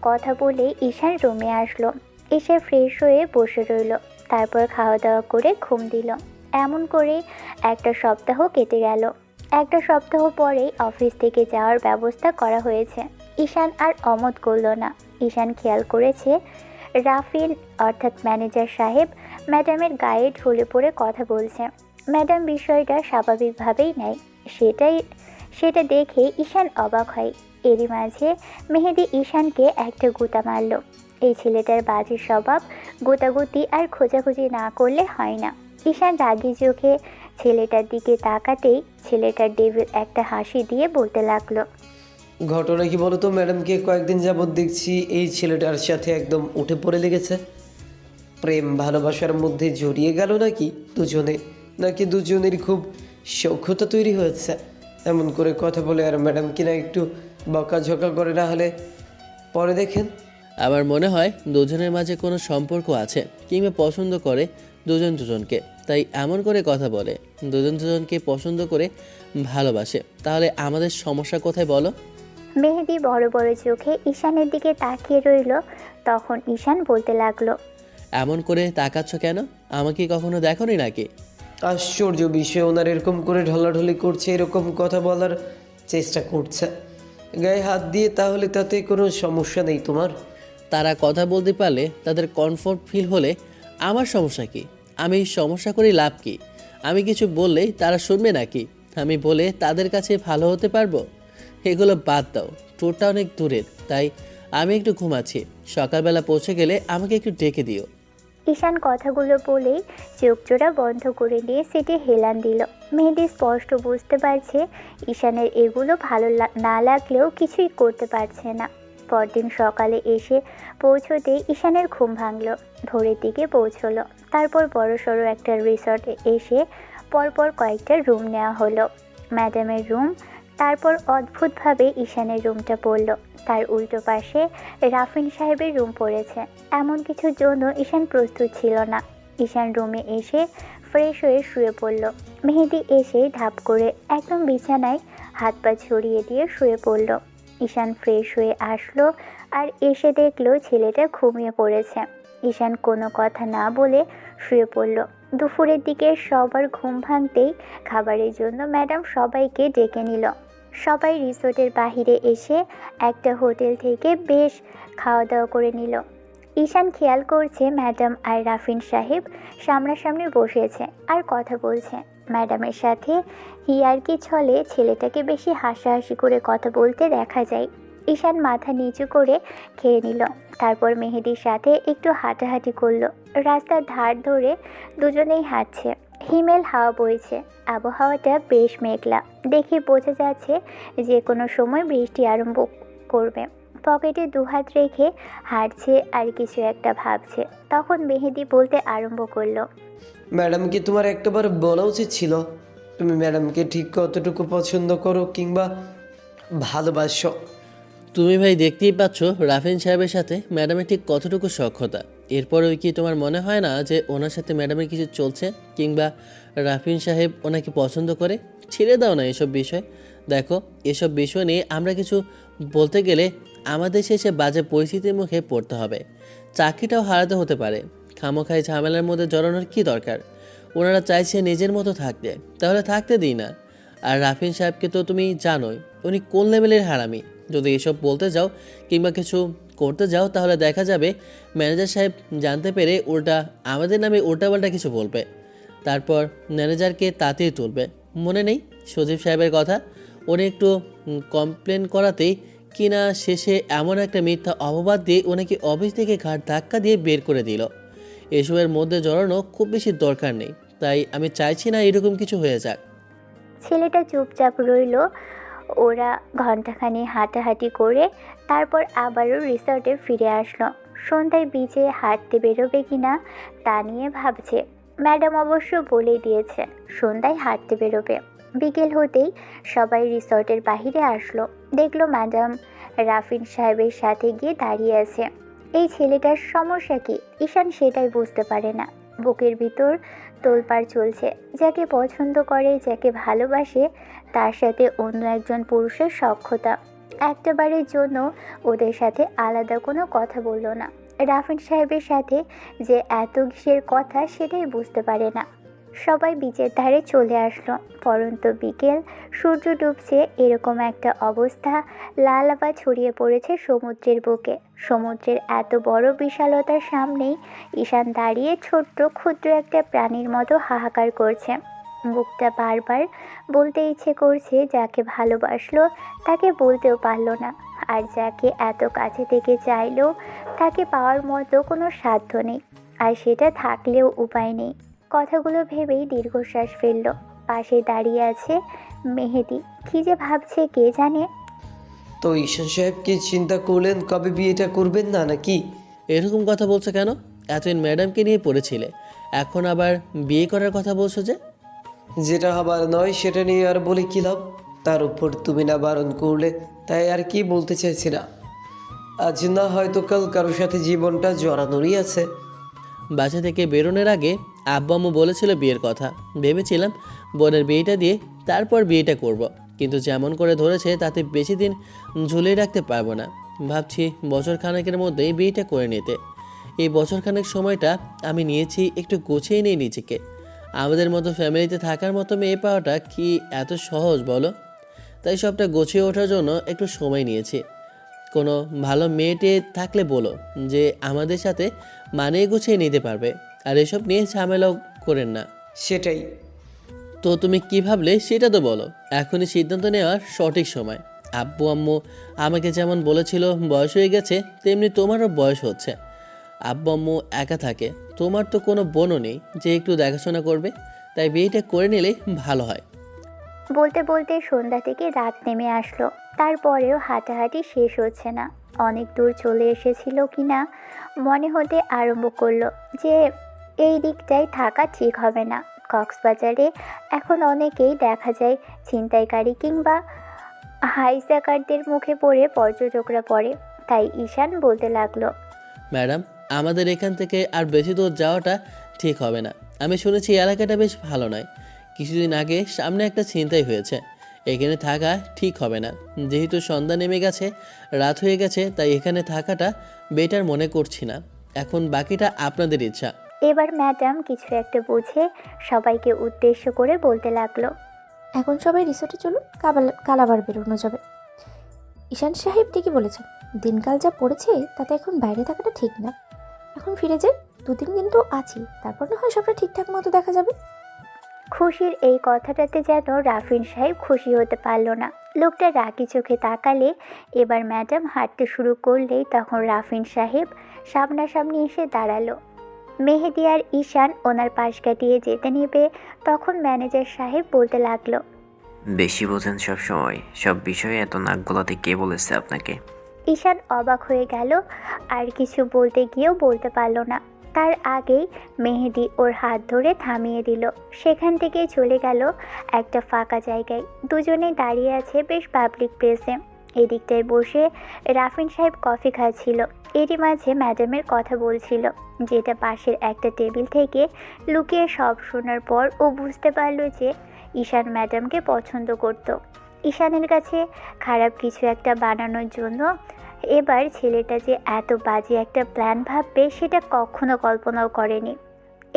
কথা বলে ঈশান রুমে আসলো, এসে ফ্রেশ হয়ে বসে রইল, তারপর খাওয়া দাওয়া করে ঘুম দিল। এমন করে 1 সপ্তাহ কেটে গেল। 1 সপ্তাহ পরেই অফিস থেকে যাওয়ার ব্যবস্থা করা হয়েছে। ঈশান আর অমত করল না। ঈশান খেয়াল করেছে রাফিল অর্থাৎ ম্যানেজার সাহেব ম্যাডামের গায়ে ঢলে পড়ে কথা বলছে। ম্যাডাম বিষয়টা স্বাভাবিকভাবেই নেয়, সেটা দেখে ঈশান অবাক হয়। এরই মাঝে মেহেদি ঈশানকে একটা গুঁতা মারল। এই ছেলেটার বাজে স্বভাব, গোতাগুতি আর খোঁজাখুঁজি না করলে হয় না। ঈশান রাগি চোখে ছেলেটার দিকে তাকাতেই ছেলেটার ডেভিল একটা হাসি দিয়ে বলতে লাগলো, ঘটনা কি বলো তো, ম্যাডামকে কয়েকদিন যাবৎ দেখছি এই ছেলেটার সাথে একদম উঠে পড়ে লেগেছে। প্রেম ভালোবাসার মধ্যে জড়িয়ে গেল নাকি দুজনের খুব সখ্যতা তৈরি হয়েছে। এমন করে কথা বলে আর ম্যাডাম কিনা একটু বকাঝকা করে, না হলে পরে দেখেন। আমার মনে হয় দুজনের মাঝে কোনো সম্পর্ক আছে, কিংবা পছন্দ করে দুজনকে, তাই এমন করে কথা বলে। দুজনকে পছন্দ করে ভালোবাসে, তাহলে আমাদের সমস্যা কোথায় বলো? মেহেদি বড় বড় চোখে ঈশানের দিকে তাকিয়ে রইল। তখন ঈশান বলতে লাগলো, এমন করে তাকাচ্ছ কেন? আমাকে কখনো দেখোনি নাকি? আশ্চর্য বিষয়, ওনার এরকম করে ঢলাঢলি করছে, এরকম কথা বলার চেষ্টা করছে, গায়ে হাত দিয়ে, তাহলে তাতে কোনো সমস্যা নেই তোমার? তারা কথা বলতে পারলে, তাদের কমফোর্ট ফিল হলে আমার সমস্যা কি? আমি সমস্যা করি লাভ কি? আমি কিছু বললেই তারা শুনবে নাকি? আমি বলে তাদের কাছে ভালো হতে পারবো? এগুলো বাদ দাও, ট্যুরটা অনেক দূরের, তাই আমি একটু ঘুমাচ্ছি। সকালবেলা পৌঁছে গেলে আমাকে একটু ডেকে দিও। ঈশান কথাগুলো বলেই চোখজোড়া বন্ধ করে নিয়ে সিটে হেলান দিল। মেহেদি স্পষ্ট বুঝতে পারছে ঈশানের এগুলো ভালো না লাগলেও কিছুই করতে পারছে না। পরদিন সকালে এসে পৌঁছতেই ঈশানের ঘুম ভাঙল। ভোরের দিকে পৌঁছলো। তারপর বড়সড় একটা রিসর্টে এসে পরপর কয়েকটা রুম নেওয়া হলো। ম্যাডামের রুম, তারপর অদ্ভুতভাবে ঈশানের রুমটা পড়ল। তার উল্টো পাশে রাফিন সাহেবের রুম পড়েছে। এমন কিছুর জন্য ঈশান প্রস্তুত ছিল না। ঈশান রুমে এসে ফ্রেশ হয়ে শুয়ে পড়ল। মেহেদি এসে ধাপ করে একদম বিছানায় হাত পা ছড়িয়ে দিয়ে শুয়ে পড়ল। ঈশান ফ্রেশ হয়ে আসলো আর এসে দেখলো ছেলেটা ঘুমিয়ে পড়েছে। ঈশান কোনো কথা না বলে শুয়ে পড়ল। দুপুরের দিকে সবার ঘুম ভাঙতেই খাবারের জন্য ম্যাডাম সবাইকে ডেকে নিল। সবাই রিসোর্টের বাহিরে এসে একটা হোটেল থেকে বেশ খাওয়া দাওয়া করে নিল। ঈশান খেয়াল করছে ম্যাডাম আর রাফিন সাহেব সামনাসামনি বসেছে আর কথা বলছে। ম্যাডামের সাথে হিয়ার্কি ছলে ছেলেটাকে বেশি হাসাহাসি করে কথা বলতে দেখা যায়। ঈশান মাথা নিচু করে খেয়ে নিল। তারপর মেহেদির সাথে একটু হাঁটাহাঁটি করলো। রাস্তার ধার ধরে দুজনেই হাঁটছে। হিমেল হাওয়া বইছে। আবহাওয়াটা বেশ মেঘলা। দেখে বোঝা যাচ্ছে যে কোনো সময় বৃষ্টি আরম্ভ করবে। পকেটে দুহাত রেখে হাঁটছে আর কিছু একটা ভাবছে। তখন মেহেদি বলতে আরম্ভ করলো, ম্যাডামকে তোমার একটাবার বলা উচিত ছিল তুমি ম্যাডামকে ঠিক কতটুকু পছন্দ করো কিংবা ভালোবাসো। তুমি ভাই দেখতেই পাচ্ছ রাফিন সাহেবের সাথে ম্যাডামের ঠিক কতটুকু সখ্যতা। এরপরেও কি তোমার মনে হয় না যে ওনার সাথে ম্যাডামের কিছু চলছে কিংবা রাফিন সাহেব ওনাকে পছন্দ করে? ছেড়ে দাও না এসব বিষয়। দেখো, এসব বিষয় নিয়ে আমরা কিছু বলতে গেলে আমাদের শেষে বাজে পরিস্থিতির মুখে পড়তে হবে। চাকরিটাও হারাতে হতে পারে। খামোখাই ঝামেলার মধ্যে জড়ানোর কি দরকার? ওনারা চাইছে নিজের মতো থাকতে, তাহলে থাকতে দিই না। আর রাফিন সাহেবকে তো তুমি জানোই, উনি কোন লেভেলের হারামি। যদি এসব বলতে যাও কিংবা কিছু করতে যাও তাহলে দেখা যাবে ম্যানেজার সাহেব জানতে পেরে উল্টা আমাদের নামে উল্টাপাল্টা কিছু বলবে। তারপর ম্যানেজারকে তাতেই তুলবে। মনে নেই সজীব সাহেবের কথা? উনি একটু কমপ্লেন করাতেই কিনা শেষে এমন একটা মিথ্যা অপবাদ দিয়ে ওনাকে অফিস থেকে ঘাট ধাক্কা দিয়ে বের করে দিল। এসবের মধ্যে জড়ানো খুব বেশি দরকার নেই। তাই আমি চাইছি না এরকম কিছু হয়ে যাক। ছেলেটা চুপচাপ রইল। ওরা ঘন্টাখানি হাঁটাহাঁটি করে তারপর আবারও রিসর্টে ফিরে আসলো। সন্ধ্যায় বিচে হাঁটতে বেরোবে কিনা তা নিয়ে ভাবছে। ম্যাডাম অবশ্য বলেই দিয়েছে সন্ধ্যায় হাঁটতে বেরোবে। বিকেল হতেই সবাই রিসর্টের বাহিরে আসলো। দেখলো ম্যাডাম রাফিন সাহেবের সাথে গিয়ে দাঁড়িয়ে আছে। এই ছেলেটার সমস্যা কি ঈশান সেটাই বুঝতে পারে না। বুকের ভিতর তোলপাড় চলছে। যাকে পছন্দ করে, যাকে ভালোবাসে, তার সাথে অন্য একজন পুরুষের সখ্যতা। একটাবারের জন্য ওদের সাথে আলাদা কোনো কথা বলল না। রাফিন সাহেবের সাথে যে এত কিসের কথা সেটাই বুঝতে পারে না। সবাই বিচের ধারে চলে আসলো। পরন্ত বিকেল, সূর্য ডুবছে, এরকম একটা অবস্থা। লাল আভা ছড়িয়ে পড়েছে সমুদ্রের বুকে। সমুদ্রের এত বড় বিশালতার সামনেই ঈশান দাঁড়িয়ে ছোট্ট ক্ষুদ্র একটা প্রাণীর মতো হাহাকার করছে। বুকটা বারবার বলতে ইচ্ছে করছে যাকে ভালোবাসলো তাকে বলতেও পারলো না। আর যাকে এত কাছে থেকে চাইলো তাকে পাওয়ার মতো কোনো সাধ্য নেই। আর সেটা থাকলেও উপায় নেই। কথাগুলো ভেবেই দীর্ঘশ্বাস ফেলল। পাশে দাঁড়িয়ে আছে মেহেদি। কী যে ভাবছে কে জানে। তো ঈশান সাহেব কি চিন্তা করলেন কবে বিয়েটা করবেন না নাকি? এরকম কথা বলছো কেন? এতদিন ম্যাডামকে নিয়ে পড়েছিলে, এখন আবার বিয়ে করার কথা বলছো যে? যেটা হবার নয় সেটা নিয়ে আর বলে কী লাভ? তার উপর তুমি না বারণ করলে, তাই আর কি বলতে চাইছি না। আজ না হয়তো কাল কারোর সাথে জীবনটা জড়ানোরই আছে। বাসা থেকে বেরোনোর আগে আব্বু আম্মু বলেছিল বিয়ের কথা। ভেবেছিলাম বোনের বিয়েটা দিয়ে তারপর বিয়েটা করব। কিন্তু যেমন করে ধরেছে তাতে বেশি দিন ঝুলিয়ে রাখতে পারবো না। ভাবছি বছর খানেকের মধ্যেই বিয়েটা করে নিতে। এই বছর খানেক সময়টা আমি নিয়েছি একটু গুছিয়ে নিই নিজেকে। আমাদের মতো ফ্যামিলিতে থাকার মতো মেয়ে পাওয়াটা কি এত সহজ বলো? তাই সবটা গুছিয়ে ওঠার জন্য একটু সময় নিয়েছি। কোনো ভালো মেয়েটে থাকলে বলো যে আমাদের সাথে মানিয়ে গুছিয়ে নিতে পারবে। আর এসব নিয়ে ঝামেলাও করেন না। সেটাই। তো তুমি কি ভাবলে সেটা তো বলো। এখনই সিদ্ধান্ত নেওয়ার সঠিক সময়। আব্বু আম্মু আমাকে যেমন বলেছিল বয়স হয়ে গেছে, তেমনি তোমারও বয়স হচ্ছে। আব্বু আম্মু একা থাকে, তোমার তো কোনো বোনও নেই যে একটু দেখাশোনা করবে। তাই বিয়েটা করে নিলেই ভালো হয়। বলতে বলতে সন্ধ্যা থেকে রাত নেমে আসলো। তারপরেও হাঁটাহাঁটি শেষ হচ্ছে না। অনেক দূর চলে এসেছিল কিনা মনে হতে আরম্ভ করলো যে এই দিকটায় থাকা ঠিক হবে না। কক্সবাজারে এখন অনেকেই দেখা যায় ছিনতাইকারী কিংবা হাইজাকারদের মুখে পড়ে পর্যটকরা পড়ে। তাই ঈশান বলতে লাগলো, ম্যাডাম, আমাদের এখান থেকে আর বেশি দূর যাওয়াটা ঠিক হবে না। আমি শুনেছি এই এলাকাটা বেশ ভালো নয়। কিছুদিন আগে সামনে একটা ছিনতাই হয়েছে। এখানে থাকা ঠিক হবে না। যেহেতু সন্ধ্যা নেমে গেছে, রাত হয়ে গেছে, তাই এখানে থাকাটা বেটার মনে করছি না। এখন বাকিটা আপনাদের ইচ্ছা। এবার ম্যাডাম কিছু একটা বুঝে সবাইকে উদ্দেশ্য করে বলতে লাগলো, এখন সবাই রিসোর্টে চলুন, কাল আবার বেরোনো যাবে। ঈশান সাহেব ঠিকই বলেছেন, দিনকাল যা পড়েছে তাতে এখন বাইরে থাকাটা ঠিক না। এখন ফিরে যাই, 2 দিন কিন্তু আছি, তারপর না হয় সবটা ঠিকঠাক মতো দেখা যাবে। খুশির এই কথাটাতে যেন রাফিন সাহেব খুশি হতে পারল না। লোকটা রাগি চোখে তাকালে। এবার ম্যাডাম হাঁটতে শুরু করলেই তখন রাফিন সাহেব সামনাসামনি এসে দাঁড়ালো। মেহেদি আর ঈশান ওনার পাশ কাটিয়ে যেতে নেবে, তখন ম্যানেজার সাহেব বলতে লাগলো, বেশি বোঝেন সব সময়, সব বিষয়ে এত নাক গলাতে কে বলেছে আপনাকে? ঈশান অবাক হয়ে গেল, আর কিছু বলতে গিয়েও বলতে পারল না। তার আগেই মেহেদি ওর হাত ধরে থামিয়ে দিল। সেখান থেকে চলে গেল একটা ফাঁকা জায়গায়। দুজনেই দাঁড়িয়ে আছে বেশ পাবলিক প্লেসে। এদিকটায় বসে রাফিন সাহেব কফি খাচ্ছিল। এরই মাঝে ম্যাডামের কথা বলছিল, যেটা পাশের একটা টেবিল থেকে লুকিয়ে সব শোনার পর ও বুঝতে পারল যে ঈশান ম্যাডামকে পছন্দ করত। ঈশানের কাছে খারাপ কিছু একটা বানানোর জন্য এবার ছেলেটা যে এত বাজে একটা প্ল্যান ভাববে সেটা কখনো কল্পনাও করেনি।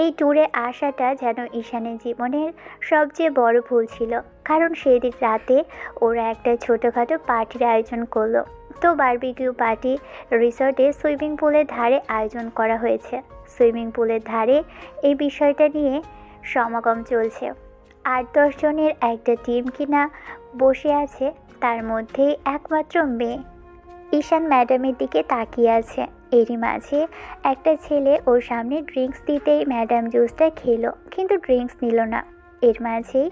এই ট্যুরে আসাটা যেন ঈশানের জীবনের সবচেয়ে বড় ভুল ছিল, কারণ সেদিন রাতে ওরা একটা ছোটোখাটো পার্টির আয়োজন করলো। তো বারবিকিউ পার্টি রিসর্টে সুইমিং পুলের ধারে আয়োজন করা হয়েছে। সুইমিং পুলের ধারে এই বিষয়টা নিয়ে সমাগম চলছে। 8-10 জনের একটা টিম কিনা বসে আছে, তার মধ্যেই একমাত্র মেয়ে। ঈশান ম্যাডামের দিকে তাকিয়ে আছে। এরই মাঝে একটা ছেলে ওর সামনে ড্রিঙ্কস দিতেই ম্যাডাম জুসটা খেলো, কিন্তু ড্রিঙ্কস নিল না। এর মাঝেই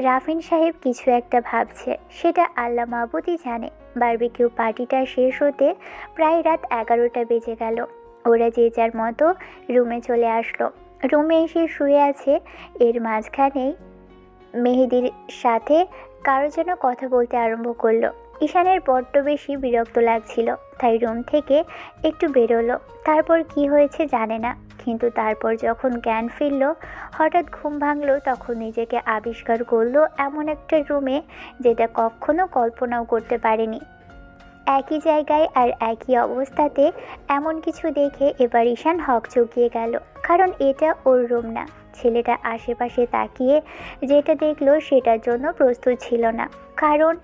রাফিন সাহেব কিছু একটা ভাবছে, সেটা আল্লাহ মাহবুদই জানে। বারবিকিউ পার্টিটা শেষ হতে প্রায় রাত 11টা বেজে গেল। ওরা যে যার মতো রুমে চলে আসলো। রুমে এসে শুয়ে আছে। এর মাঝখানেই মেহেদির সাথে কারো যেন কথা বলতে আরম্ভ করলো। ঈশানের বড্ড বেশি বিরক্ত লাগছিল, তাই রুম থেকে একটু বেরোলো। তারপর কি হয়েছে জানে না, কিন্তু তারপর যখন জ্ঞান ফিরল, হঠাৎ ঘুম ভাঙলো, তখন নিজেকে আবিষ্কার করলো এমন একটা রুমে যেটা কখনো কল্পনাও করতে পারেনি। একই জায়গায় আর একই অবস্থাতে এমন কিছু দেখে এবার ঈশান হকচকিয়ে গেল, কারণ এটা ওর রুম না। ছেলেটা আশেপাশে তাকিয়ে যেটা দেখলো সেটার জন্য প্রস্তুত ছিল না, কারণ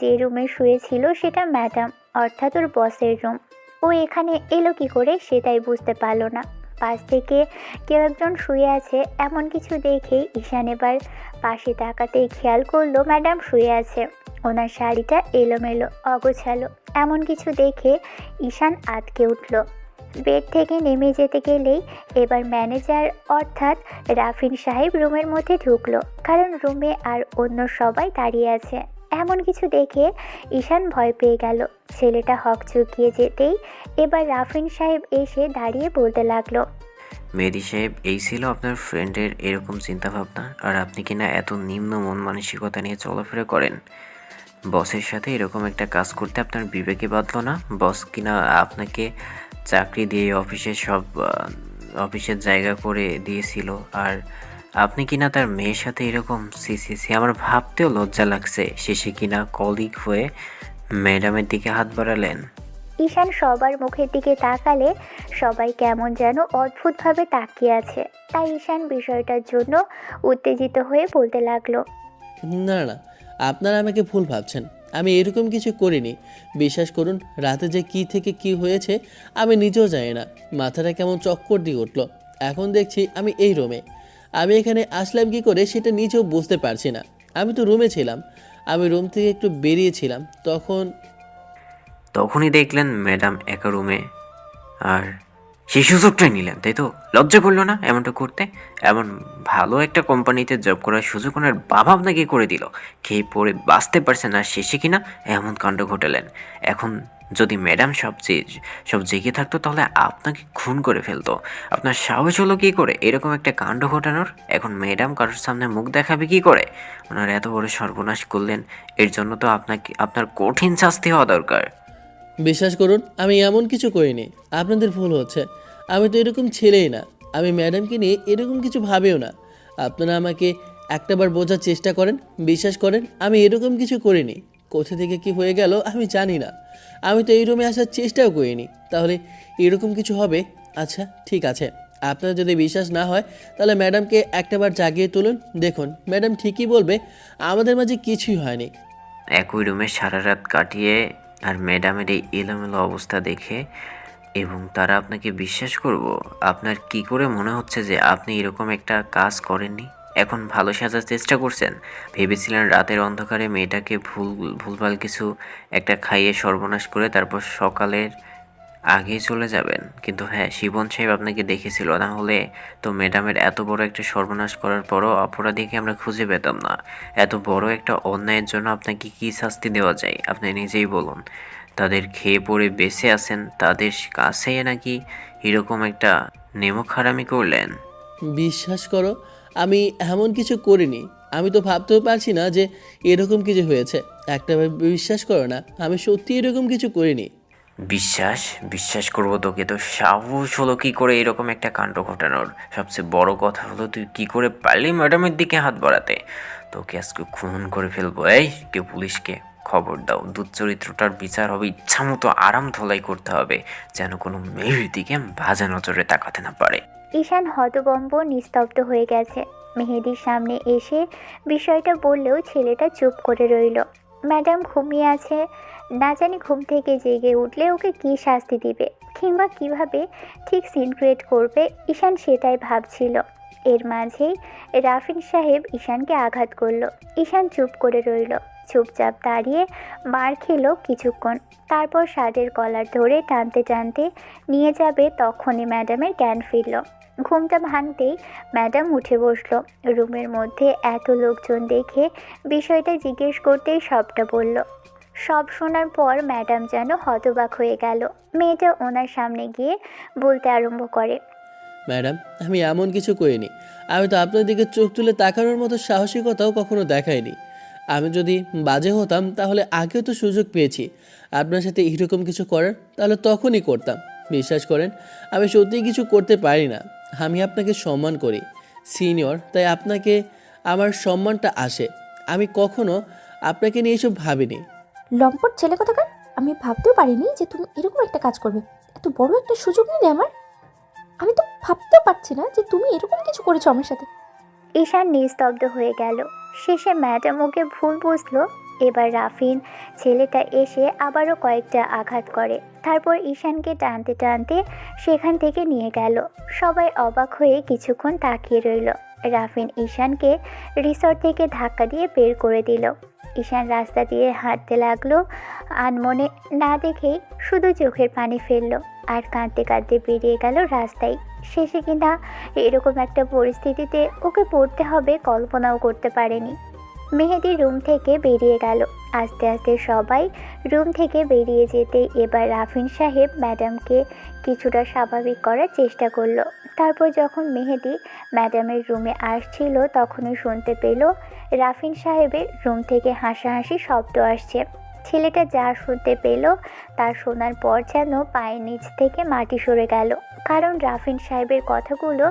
যে রুমে শুয়েছিল সেটা ম্যাডাম, অর্থাৎ ওর বসের রুম। ও এখানে এলো কী করে সেটাই বুঝতে পারলো না। পাশ থেকে কেউ একজন শুয়ে আছে এমন কিছু দেখে ঈশান এবার পাশে তাকাতেই খেয়াল করলো ম্যাডাম শুয়ে আছে। ওনার শাড়িটা এলোমেলো, অগোছালো। এমন কিছু দেখে ঈশান আঁতকে উঠল। বেড থেকে নেমে যেতে গেলেই এবার ম্যানেজার অর্থাৎ রাফিন সাহেব রুমের মধ্যে ঢুকলো, কারণ রুমে আর অন্য সবাই দাঁড়িয়ে আছে। এমন কিছু দেখে ঈশান ভয় পেয়ে গেল। ছেলেটা হকচকিয়ে যেতেই এবার রাফিন সাহেব এসে দাঁড়িয়ে বলতে লাগলো, মেহেদি সাহেব, এই ছিল আপনার ফ্রেন্ডের এরকম চিন্তাভাবনা, আর আপনি কিনা এত নিম্ন মন মানসিকতা নিয়ে চলাফেরা করেন? বসের সাথে এরকম একটা কাজ করতে আপনার বিবেকে বাঁধলো না? বস কিনা আপনাকে চাকরি দিয়ে অফিসের জায়গা করে দিয়েছিল, আর আপনি কিনা তার মেয়ের সাথে এরকম সি আমার ভাবতেও লজ্জা লাগছে। শেষে কিনা কলিগ হয়ে ম্যাডামের দিকে হাত বাড়ালেন। ঈশান সবার মুখের দিকে তাকালে সবাই কেমন যেন অদ্ভুতভাবে তাকিয়ে আছে। তাই ঈশান বিষয়টার জন্য উত্তেজিত হয়ে বলতে লাগলো, না না, আপনারা আমাকে ভুল ভাবছেন। আমি এরকম কিছু করিনি। বিশ্বাস করুন, রাতে যে কী থেকে কি হয়েছে আমি নিজেও জানি না। মাথাটা কেমন চক্কর দিয়ে উঠলো। এখন দেখছি আমি এই রুমে। আমি এখানে আসলাম কি করে সেটা নিজেও বুঝতে পারছি না। আমি তো রুমে ছিলাম। আমি রুম থেকে একটু বেরিয়েছিলাম, তখনই দেখলেন ম্যাডাম একা রুমে, আর সেই সুযোগটাই নিলেন, তাই তো? লজ্জা করলো না এমনটা করতে? এমন ভালো একটা কোম্পানিতে জব করার সুযোগ ওনার বাবা আপনাকে করে দিল। খেয়ে পড়ে বাঁচতে পারছেন, আর শেষে কিনা এমন কাণ্ড ঘটালেন। এখন যদি ম্যাডাম সব জেগে থাকতো তাহলে আপনাকে খুন করে ফেলতো। আপনার সাহস হলো কী করে এরকম একটা কাণ্ড ঘটানোর? এখন ম্যাডাম কারোর সামনে মুখ দেখাবে কী করে? ওনার এত বড় সর্বনাশ করলেন, এর জন্য তো আপনার কঠিন শাস্তি হওয়া দরকার। বিশ্বাস করুন, আমি এমন কিছু করিনি। আপনাদের ভুল হচ্ছে। আমি তো এরকম ছেলেই না। আমি ম্যাডামকে নিয়ে এরকম কিছু ভাবেও না। আপনারা আমাকে একটাবার বোঝার চেষ্টা করেন, বিশ্বাস করেন আমি এরকম কিছু করিনি। কোথা থেকে কি হয়ে গেল আমি জানি না। আমি তো এই রুমে আসার চেষ্টাও করিনি, তাহলে এরকম কিছু হবে? আচ্ছা ঠিক আছে, আপনার যদি বিশ্বাস না হয় তাহলে ম্যাডামকে একটাবার জাগিয়ে তুলুন। দেখুন ম্যাডাম ঠিকই বলবে আমাদের মাঝে কিছুই হয়নি। একই রুমে সারা রাত কাটিয়ে আর ম্যাডামের এই এলোমেলো অবস্থা দেখে এবং তারা আপনাকে বিশ্বাস করব? আপনার কি করে মনে হচ্ছে যে আপনি এরকম একটা কাজ করেননি? এখন ভালো সাজার চেষ্টা করছেন। ভেবেছিলেন রাতের অন্ধকারে মেয়েটাকে ভুলভাল কিছু একটা খাইয়ে সর্বনাশ করে তারপর সকালের আগেই চলে যাবেন। কিন্তু হ্যাঁ, শিবন সাহেব আপনাকে দেখেছিল, না হলে তো ম্যাডামের এত বড় একটা সর্বনাশ করার পরও অপরাধীকে আমরা খুঁজে পেতাম না। এত বড় একটা অন্যায়ের জন্য আপনাকে কী শাস্তি দেওয়া যায় আপনি নিজেই বলুন। তাদের খেয়ে পড়ে বেঁচে আছেন, তাদের কাছে নাকি এরকম একটা নেমক হারামি করলেন? বিশ্বাস করো আমি এমন কিছু করিনি। আমি তো ভাবতেও পারছি না যে এরকম কিছু হয়েছে। একটা বিশ্বাস করো না, আমি সত্যি এরকম কিছু করিনি। বিশ্বাস করবো তোকে? তো সাহস হলো কি করে এরকম একটা কাণ্ড ঘটানোর? সবচেয়ে বড় কথা হলো তুই কি করে পারলি ম্যাডামের দিকে হাত বাড়াতে? তোকে আজকে খুন করে ফেলবো। এই কেউ পুলিশকে খবর দাও। দুশ্চরিত্রটার বিচার হবে ইচ্ছামতো আরাম ধোলাই করতে হবে, যেন কোনো মেয়ের দিকে বাজে নজরে তাকাতে না পারে। ঈশান হতবম্ব নিস্তব্ধ হয়ে গেছে। মেহেদির সামনে এসে বিষয়টা বললেও ছেলেটা চুপ করে রইল। ম্যাডাম ঘুমিয়ে আছে, না জানি ঘুম থেকে জেগে উঠলে ওকে কী শাস্তি দিবে কিংবা কিভাবে ঠিক সিন ক্রিয়েট করবে। ঈশান সেটাই ভাবছিল। এর মাঝেই রাফিন সাহেব ঈশানকে আঘাত করলো। ঈশান চুপ করে রইল, চুপচাপ দাঁড়িয়ে মার খেলো কিছুক্ষণ। তারপর শার্টের কলার ধরে টানতে টানতে নিয়ে যাবে, তখনই ম্যাডামের জ্ঞান ফিরল। ঘুমটা ভাঙতেই ম্যাডাম উঠে বসলো। রুমের মধ্যে এত লোকজন দেখে বিষয়টা জিজ্ঞেস করতেই সবটা বলল। সব শোনার পর ম্যাডাম যেন হতবাক হয়ে গেল। মেয়েটা ওনার সামনে গিয়ে বলতে আরম্ভ করে, ম্যাডাম আমি এমন কিছু করিনি। আমি তো আপনার দিকে চোখ তুলে তাকানোর মতো সাহসিকতাও কখনো দেখাইনি। আমি যদি বাজে হতাম তাহলে আগেও তো সুযোগ পেয়েছি আপনার সাথে এরকম কিছু করার, তাহলে তখনই করতাম। বিশ্বাস করেন আমি সত্যিই কিছু করতে পারি না। আমি আপনাকে সম্মান করি, সিনিয়র, তাই আপনাকে আমার সম্মানটা আসে। আমি কখনো আপনাকে নিয়ে এসব ভাবিনি। লম্পট ছেলে কোথাকার! আমি ভাবতেও পারিনি যে তুমি এরকম একটা কাজ করবে। এত বড় একটা সুযোগ নিলে আমার। আমি তো ভাবতেও পারছি না যে তুমি এরকম কিছু করেছো আমার সাথে। ঈশান নিস্তব্ধ হয়ে গেল। শেষে ম্যাডাম ওকে ভুল বুঝলো। এবার রাফিন ছেলেটা এসে আবারও কয়েকটা আঘাত করে। তারপর ঈশানকে টানতে টানতে সেখান থেকে নিয়ে গেল। সবাই অবাক হয়ে কিছুক্ষণ তাকিয়ে রইল। রাফিন ঈশানকে রিসর্ট থেকে ধাক্কা দিয়ে বের করে দিল। ঈশান রাস্তা দিয়ে হাঁটতে লাগলো। আনমনে না দেখেই শুধু চোখের পানি ফেললো আর কাঁদতে কাঁদতে বেরিয়ে গেল রাস্তায়। শেষে কিনা এরকম একটা পরিস্থিতিতে ওকে পড়তে হবে কল্পনাও করতে পারেনি। মেহেদি রুম থেকে বেরিয়ে গেল। আস্তে আস্তে সবাই রুম থেকে বেরিয়ে যেতেই এবার রাফিন সাহেব ম্যাডামকে কিছুটা স্বাভাবিক করার চেষ্টা করলো। তারপর যখন মেহেদি ম্যাডামের রুমে আসছিল তখনই শুনতে পেল রাফিন সাহেবের রুম থেকে হাসাহাসি শব্দ আসছে। ছেলেটা যা শুনতে পেল তার শোনার পর যেন পায়ের নিচ থেকে মাটি সরে গেল, কারণ রাফিন সাহেবের কথাগুলো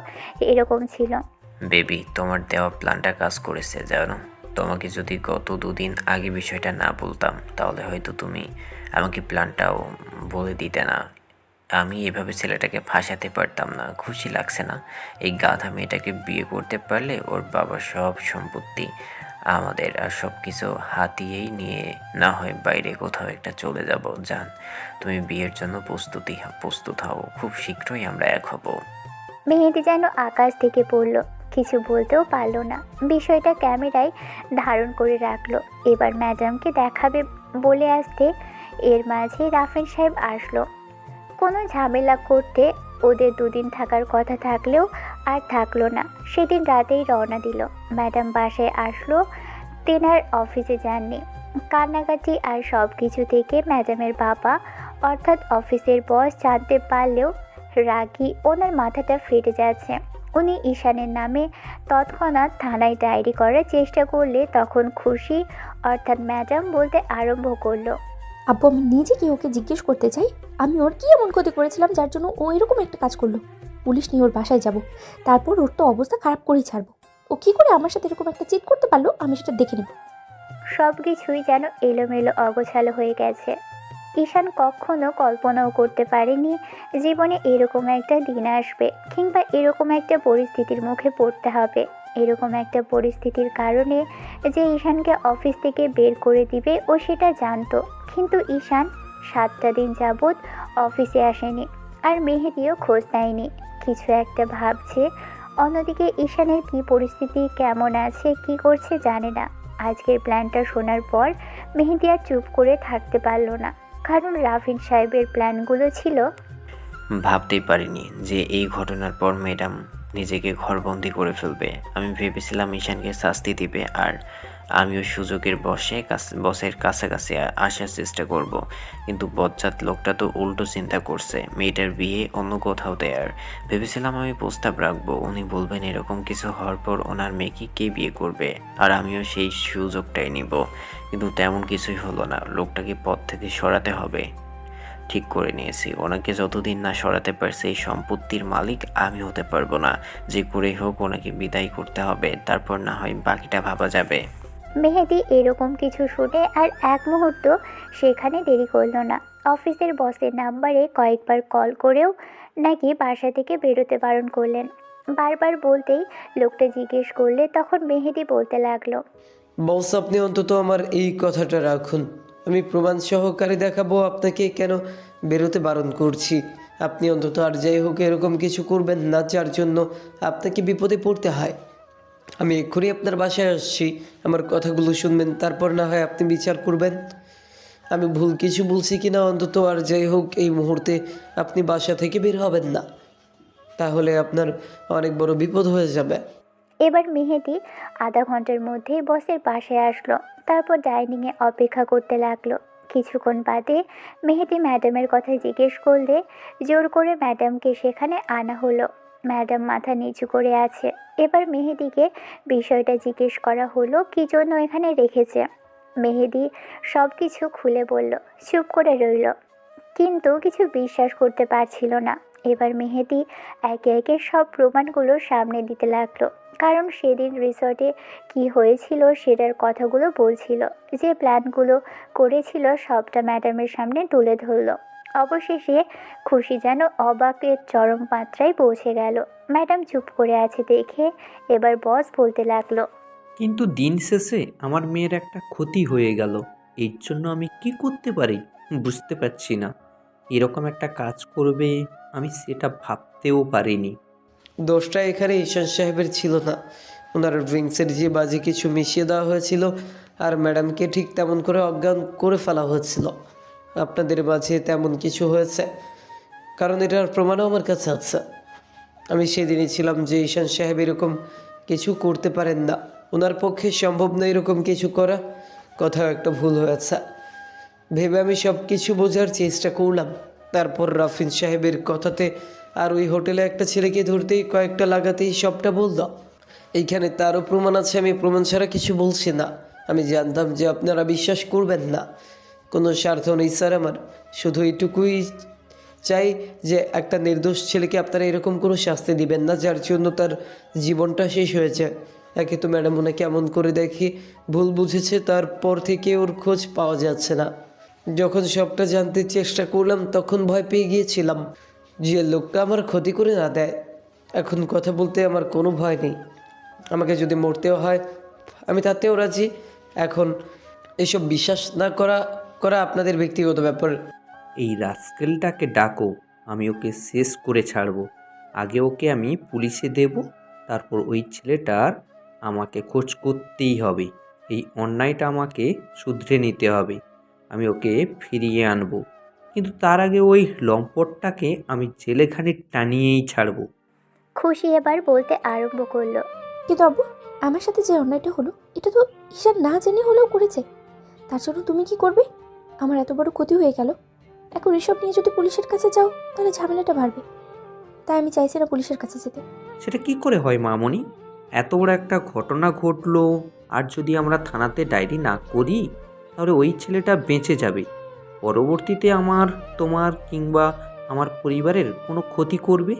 এরকম ছিল। বেবি, তোমার দেওয়া প্ল্যানটা কাজ করেছে জানো। তোমাকে যদি গত 2 দিন আগে বিষয়টা না বলতাম তাহলে হয়তো তুমি আমাকে প্ল্যানটাও বলে দিতে না। আমি এভাবে ছেলেটাকে ফাঁসাতে পারতাম না। খুশি লাগছে না? এই গাধা মেয়েটাকে বিয়ে করতে পারলে ওর বাবার সব সম্পত্তি আমাদের, আর সব কিছু হাতিয়েই নিয়ে না হয় বাইরে কোথাও একটা চলে যাব। জান, তুমি বিয়ের জন্য প্রস্তুত হও। খুব শীঘ্রই আমরা এক হব। মেহেদি যেন আকাশ থেকে পড়ল, কিছু বলতেও পারলো না। বিষয়টা ক্যামেরায় ধারণ করে রাখলো। এবার ম্যাডামকে দেখাবে বলে আসতে এর মাঝে রাফিন সাহেব আসলো। কোনো ঝামেলা করতে ওদের 2 দিন থাকার কথা থাকলেও আর থাকলো না। সেদিন রাতেই রওনা দিল। ম্যাডাম বাসায় আসলো, তেনার অফিসে যাননি। কান্নাকাটি আর সব কিছু থেকে ম্যাডামের বাবা অর্থাৎ অফিসের বস জানতে পারলেও রাগী ওনার মাথাটা ফেটে যাচ্ছে। উনি ঈশানের নামে তৎক্ষণাৎ থানায় ডায়েরি করার চেষ্টা করলে তখন খুশি অর্থাৎ ম্যাডাম বলতে আরম্ভ করলো। আব্বু, আমি নিজে কি ওকে জিজ্ঞেস করতে চাই আমি ওর কি এমন ক্ষতি করেছিলাম যার জন্য ও এরকম একটা কাজ করলো। পুলিশ নিয়ে ওর বাসায় যাব, তারপর ওর তো অবস্থা খারাপ করেই ছাড়বো। ও কি করে আমার সাথে এরকম একটা চিট করতে পারলো আমি সেটা দেখে নেব। সব কিছুই যেন এলোমেলো অগোছালো হয়ে গেছে। ঈশান কখনো কল্পনাও করতে পারেনি জীবনে এরকম একটা দিন আসবে কিংবা এরকম একটা পরিস্থিতির মুখে পড়তে হবে। এরকম একটা পরিস্থিতির কারণে যে ঈশানকে অফিস থেকে বের করে দিবে ও সেটা জানতো, কিন্তু ঈশান 7টা দিন যাবৎ অফিসে আসেনি আর মেহেদিও খোঁজ নেয়নি। কিছু একটা ভাবছে। অন্যদিকে ঈশানের কি পরিস্থিতি, কেমন আছে, কি করছে জানে না। আজকের প্ল্যানটা শোনার পর মেহেদি আর চুপ করে থাকতে পারল না, কারণ রাফিন সাহেবের প্ল্যানগুলো ছিল। ভাবতেই পারিনি যে এই ঘটনার পর ম্যাডাম নিজেকে ঘরবন্দি করে ফেলবে। আমি ভেবেছিলাম ঈশানকে শাস্তি দিবে আর আমিও সুযোগের বসের কাছাকাছি আসার চেষ্টা করব। কিন্তু বজ্জাত লোকটা তো উল্টো চিন্তা করছে, মেয়েটার বিয়ে অন্য কোথাও দেয়ার। ভেবেছিলাম আমি প্রস্তাব রাখবো, উনি বলবেন এরকম কিছু হওয়ার পর ওনার মেয়েকে কে বিয়ে করবে আর আমিও সেই সুযোগটাই নিব। কিন্তু তেমন কিছুই হলো না। লোকটাকে পথ থেকে সরাতে হবে। ঠিক করে নিয়েছি, ওনাকে যতদিন না সরাতে পারছে এই সম্পত্তির মালিক আমি হতে পারবো না। যে করেই হোক ওনাকে বিদায় করতে হবে, তারপর না হয় বাকিটা ভাবা যাবে। মেহেদি এরকম কিছু শুনে আর এক মুহূর্ত সেখানে দেরি করলো না। অফিসের বসের নাম্বারে কয়েকবার কল করেও নাকি বাসা থেকে বেরোতে বারণ করলেন। বারবার বলতেই লোকটা জিজ্ঞেস করলে তখন মেহেদি বলতে লাগলো। বস, আপনি অন্তত আমার এই কথাটা রাখুন। আমি প্রমাণ সহকারে দেখাবো আপনাকে কেন বেরোতে বারণ করছি। আপনি অন্তত আর যাই হোক এরকম কিছু করবেন না যার জন্য আপনাকে বিপদে পড়তে হয়। আমি এক্ষুনি আপনার বাসায় আসছি, আমার কথাগুলো শুনবেন, তারপর না হয় আপনি বিচার করবেন আমি ভুল কিছু বলছি কিনা। অন্তত আর যাই হোক এই মুহূর্তে আপনি বাসা থেকে বের হবেন না, তাহলে আপনার অনেক বড় বিপদ হয়ে যাবে। এবার মেহেদি আধা ঘন্টার মধ্যেই বসের বাসায় আসলো, তারপর ডাইনিংয়ে অপেক্ষা করতে লাগলো। কিছুক্ষণ বাদে মেহেদি ম্যাডামের কথা জিজ্ঞেস করলে জোর করে ম্যাডামকে সেখানে আনা হলো। ম্যাডাম মাথা নিচু করে আছে। এবার মেহেদিকে বিষয়টা জিজ্ঞেস করা হলো কী জন্য এখানে রেখেছে। মেহেদি সব কিছু খুলে বলল। চুপ করে রইল, কিন্তু কিছু বিশ্বাস করতে পারছিল না। এবার মেহেদি একে একে সব প্রমাণগুলো সামনে দিতে লাগলো, কারণ সেদিন রিসর্টে কি হয়েছিল সেটার কথাগুলো বলছিল। যে প্ল্যানগুলো করেছিল সবটা ম্যাডামের সামনে তুলে ধরলো। অবশেষে খুশি যেন অবাকের চরম মাত্রায় পৌঁছে গেল। ম্যাডাম চুপ করে আছে দেখে এবার বস বলতে লাগলো। কিন্তু দিন শেষে আমার মেয়ের একটা ক্ষতি হয়ে গেল। এর জন্য আমি কি করতে পারি বুঝতে পারছি না। এরকম একটা কাজ করবে আমি সেটা ভাবতেও পারিনি। দোষটা এখানে ঈশান সাহেবের ছিল না। ওনার ড্রিঙ্কসের যে বাজে কিছু মিশিয়ে দেওয়া হয়েছিল আর ম্যাডামকে ঠিক তেমন করে অজ্ঞান করে ফেলা হয়েছিল। আপনাদের মাঝে তেমন কিছু হয়েছে, কারণ এটার প্রমাণও আমার কাছে আছে। আমি সেদিনই ছিলাম যে ঈশান সাহেব এরকম কিছু করতে পারেন না, ওনার পক্ষে সম্ভব না এরকম কিছু করা। কোথাও একটা ভুল হয়েছে ভেবে আমি সব কিছু বোঝার চেষ্টা করলাম। তারপর রাফিন সাহেবের কথাতে আর ওই হোটেলে একটা ছেলেকে ধরতেই কয়েকটা লাগাতেই সবটা বলল। এইখানে তারও প্রমাণ আছে, আমি প্রমাণ ছাড়া কিছু বলছি না। আমি জানতাম যে আপনারা বিশ্বাস করবেন না। কোনো স্বার্থ নেই স্যার আমার, শুধু এইটুকুই চাই যে একটা নির্দোষ ছেলেকে আপনারা এরকম কোনো শাস্তি দিবেন না যার জন্য তার জীবনটা শেষ হয়েছে। একে তো ম্যাডাম ওনাকে কেমন করে দেখি ভুল বুঝেছে, তারপর থেকে ওর খোঁজ পাওয়া যাচ্ছে না। যখন সবটা জানতে চেষ্টা করলাম তখন ভয় পেয়ে গিয়েছিলাম যে লোকটা আমার ক্ষতি করে না দেয়। এখন কথা বলতে আমার কোনো ভয় নেই। আমাকে যদি মরতেও হয় আমি তাতেও রাজি। এখন এসব বিশ্বাস না করা আপনাদের ব্যক্তিগত ব্যাপার। এই রাস্কেলটাকে ডাকো, আমি ওকে শেষ করে ছাড়বো। আগে ওকে আমি পুলিশে দেব, তারপর ওই ছেলেটার আমাকে খোঁজ করতেই হবে। এই অন্যায়টা আমাকে শুধরে নিতে হবে। আমি ওকে ফিরিয়ে আনবো, কিন্তু তার আগে ওই লম্পটটাকে আমি জেলেখানে টানিয়েই ছাড়বো। খুশি এবার বলতে আরম্ভ করলো। কিন্তু আব্বু, আমার সাথে যে অন্যায়টা হলো এটা তো ঈশান না জেনে হলেও করেছে। তার জন্য তুমি কি করবে? আমার এত বড় ক্ষতি হয়ে গেল, এখন এসব নিয়ে যদি পুলিশের কাছে যাও তাহলে ঝামেলাটা বাড়বে। তাই আমি চাইছি না পুলিশের কাছে যেতে। সেটা কি করে হয় মামনি? এত বড় একটা ঘটনা ঘটলো, আর যদি আমরা থানাতে ডায়েরি না করি তাহলে ওই ছেলেটা বেঁচে যাবে, পরবর্তীতে আমার, তোমার কিংবা আমার পরিবারের কোনো ক্ষতি করবে।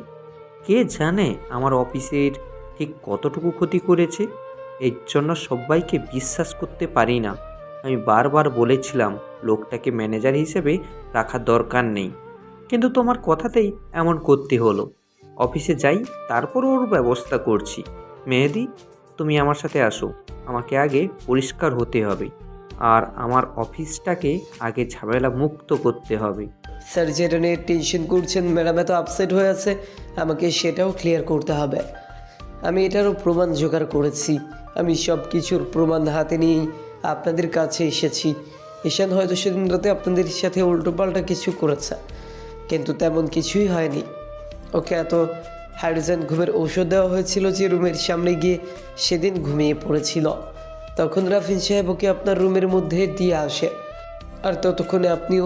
কে জানে আমার অফিসের ঠিক কতটুকু ক্ষতি করেছে। এর জন্য সবাইকে বিশ্বাস করতে পারি না। আমি বারবার বলেছিলাম লোকটাকে ম্যানেজার হিসেবে রাখার দরকার নেই, কিন্তু তোমার কথাতেই এমন করতে হলো। অফিসে যাই, তারপর ওর ব্যবস্থা করছি। মেহেদি, তুমি আমার সাথে আসো। আমাকে আগে পরিষ্কার হতে হবে, আর আমার অফিসটাকে আগে ঝামেলা মুক্ত করতে হবে। স্যার, যেটা নিয়ে টেনশন করছেন, ম্যাডাম এত আপসেট হয়ে আছে, আমাকে সেটাও ক্লিয়ার করতে হবে। আমি এটারও প্রমাণ জোগাড় করেছি। আমি সব কিছুর প্রমাণ হাতে নিয়েই আপনাদের কাছে এসেছি। ঈশান হয়তো সেদিন রাতে আপনাদের সাথে উল্টোপাল্টা কিছু করেছে, কিন্তু তেমন কিছুই হয়নি। ওকে এত হাইড্রোজেন ঘুমের ঔষধ দেওয়া হয়েছিল যে রুমের সামনে গিয়ে সেদিন ঘুমিয়ে পড়েছিল। তখন রাফিন সাহেব ওকে আপনার রুমের মধ্যে দিয়ে আসে, আর ততক্ষণে আপনিও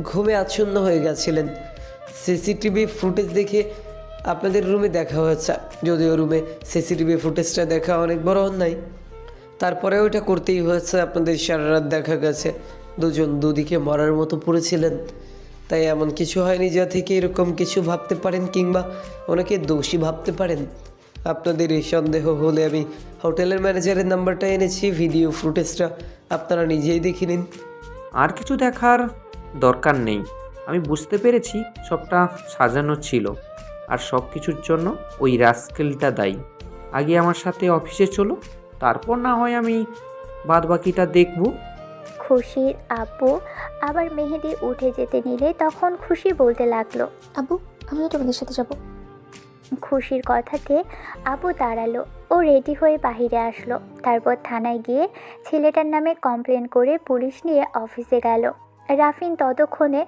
ঘুমে আচ্ছন্ন হয়ে গেছিলেন। সিসিটিভি ফুটেজ দেখে আপনাদের রুমে দেখা হয়েছে, যদিও রুমে সিসিটিভি ফুটেজটা দেখা অনেক বড় অন্যায়, তারপরে ওইটা করতেই হয়েছে। আপনাদের সারা রাত দেখা গেছে দুজন দুদিকে মরার মতো পড়েছিলেন। তাই এমন কিছু হয়নি যা থেকে এরকম কিছু ভাবতে পারেন কিংবা ওনাকে দোষী ভাবতে পারেন। আপনাদের এই সন্দেহ হলে আমি হোটেলের ম্যানেজারের নাম্বারটা এনেছি, ভিডিও ফুটেজটা আপনারা নিজেই দেখে নিন। আর কিছু দেখার দরকার নেই। আমি বুঝতে পেরেছি সবটা সাজানো ছিল, আর সব কিছুর জন্য ওই রাস্কেলটা দায়ী। আগে আমার সাথে অফিসে চলো, তারপর না হয় আমি বাদবাকিটা দেখব। খুশির আব্বু আবার মেহেদি উঠে যেতে নিলে তখন খুশি বলতে লাগলো। আব্বু, আমিও তোমাদের সাথে যাব। খুশির কথাতে আব্বু দাঁড়ালো। ও রেডি হয়ে বাহিরে আসলো। তারপর থানায় গিয়ে ছেলেটার নামে কমপ্লেন করে পুলিশ নিয়ে অফিসে গেল। রাফিন ততক্ষণে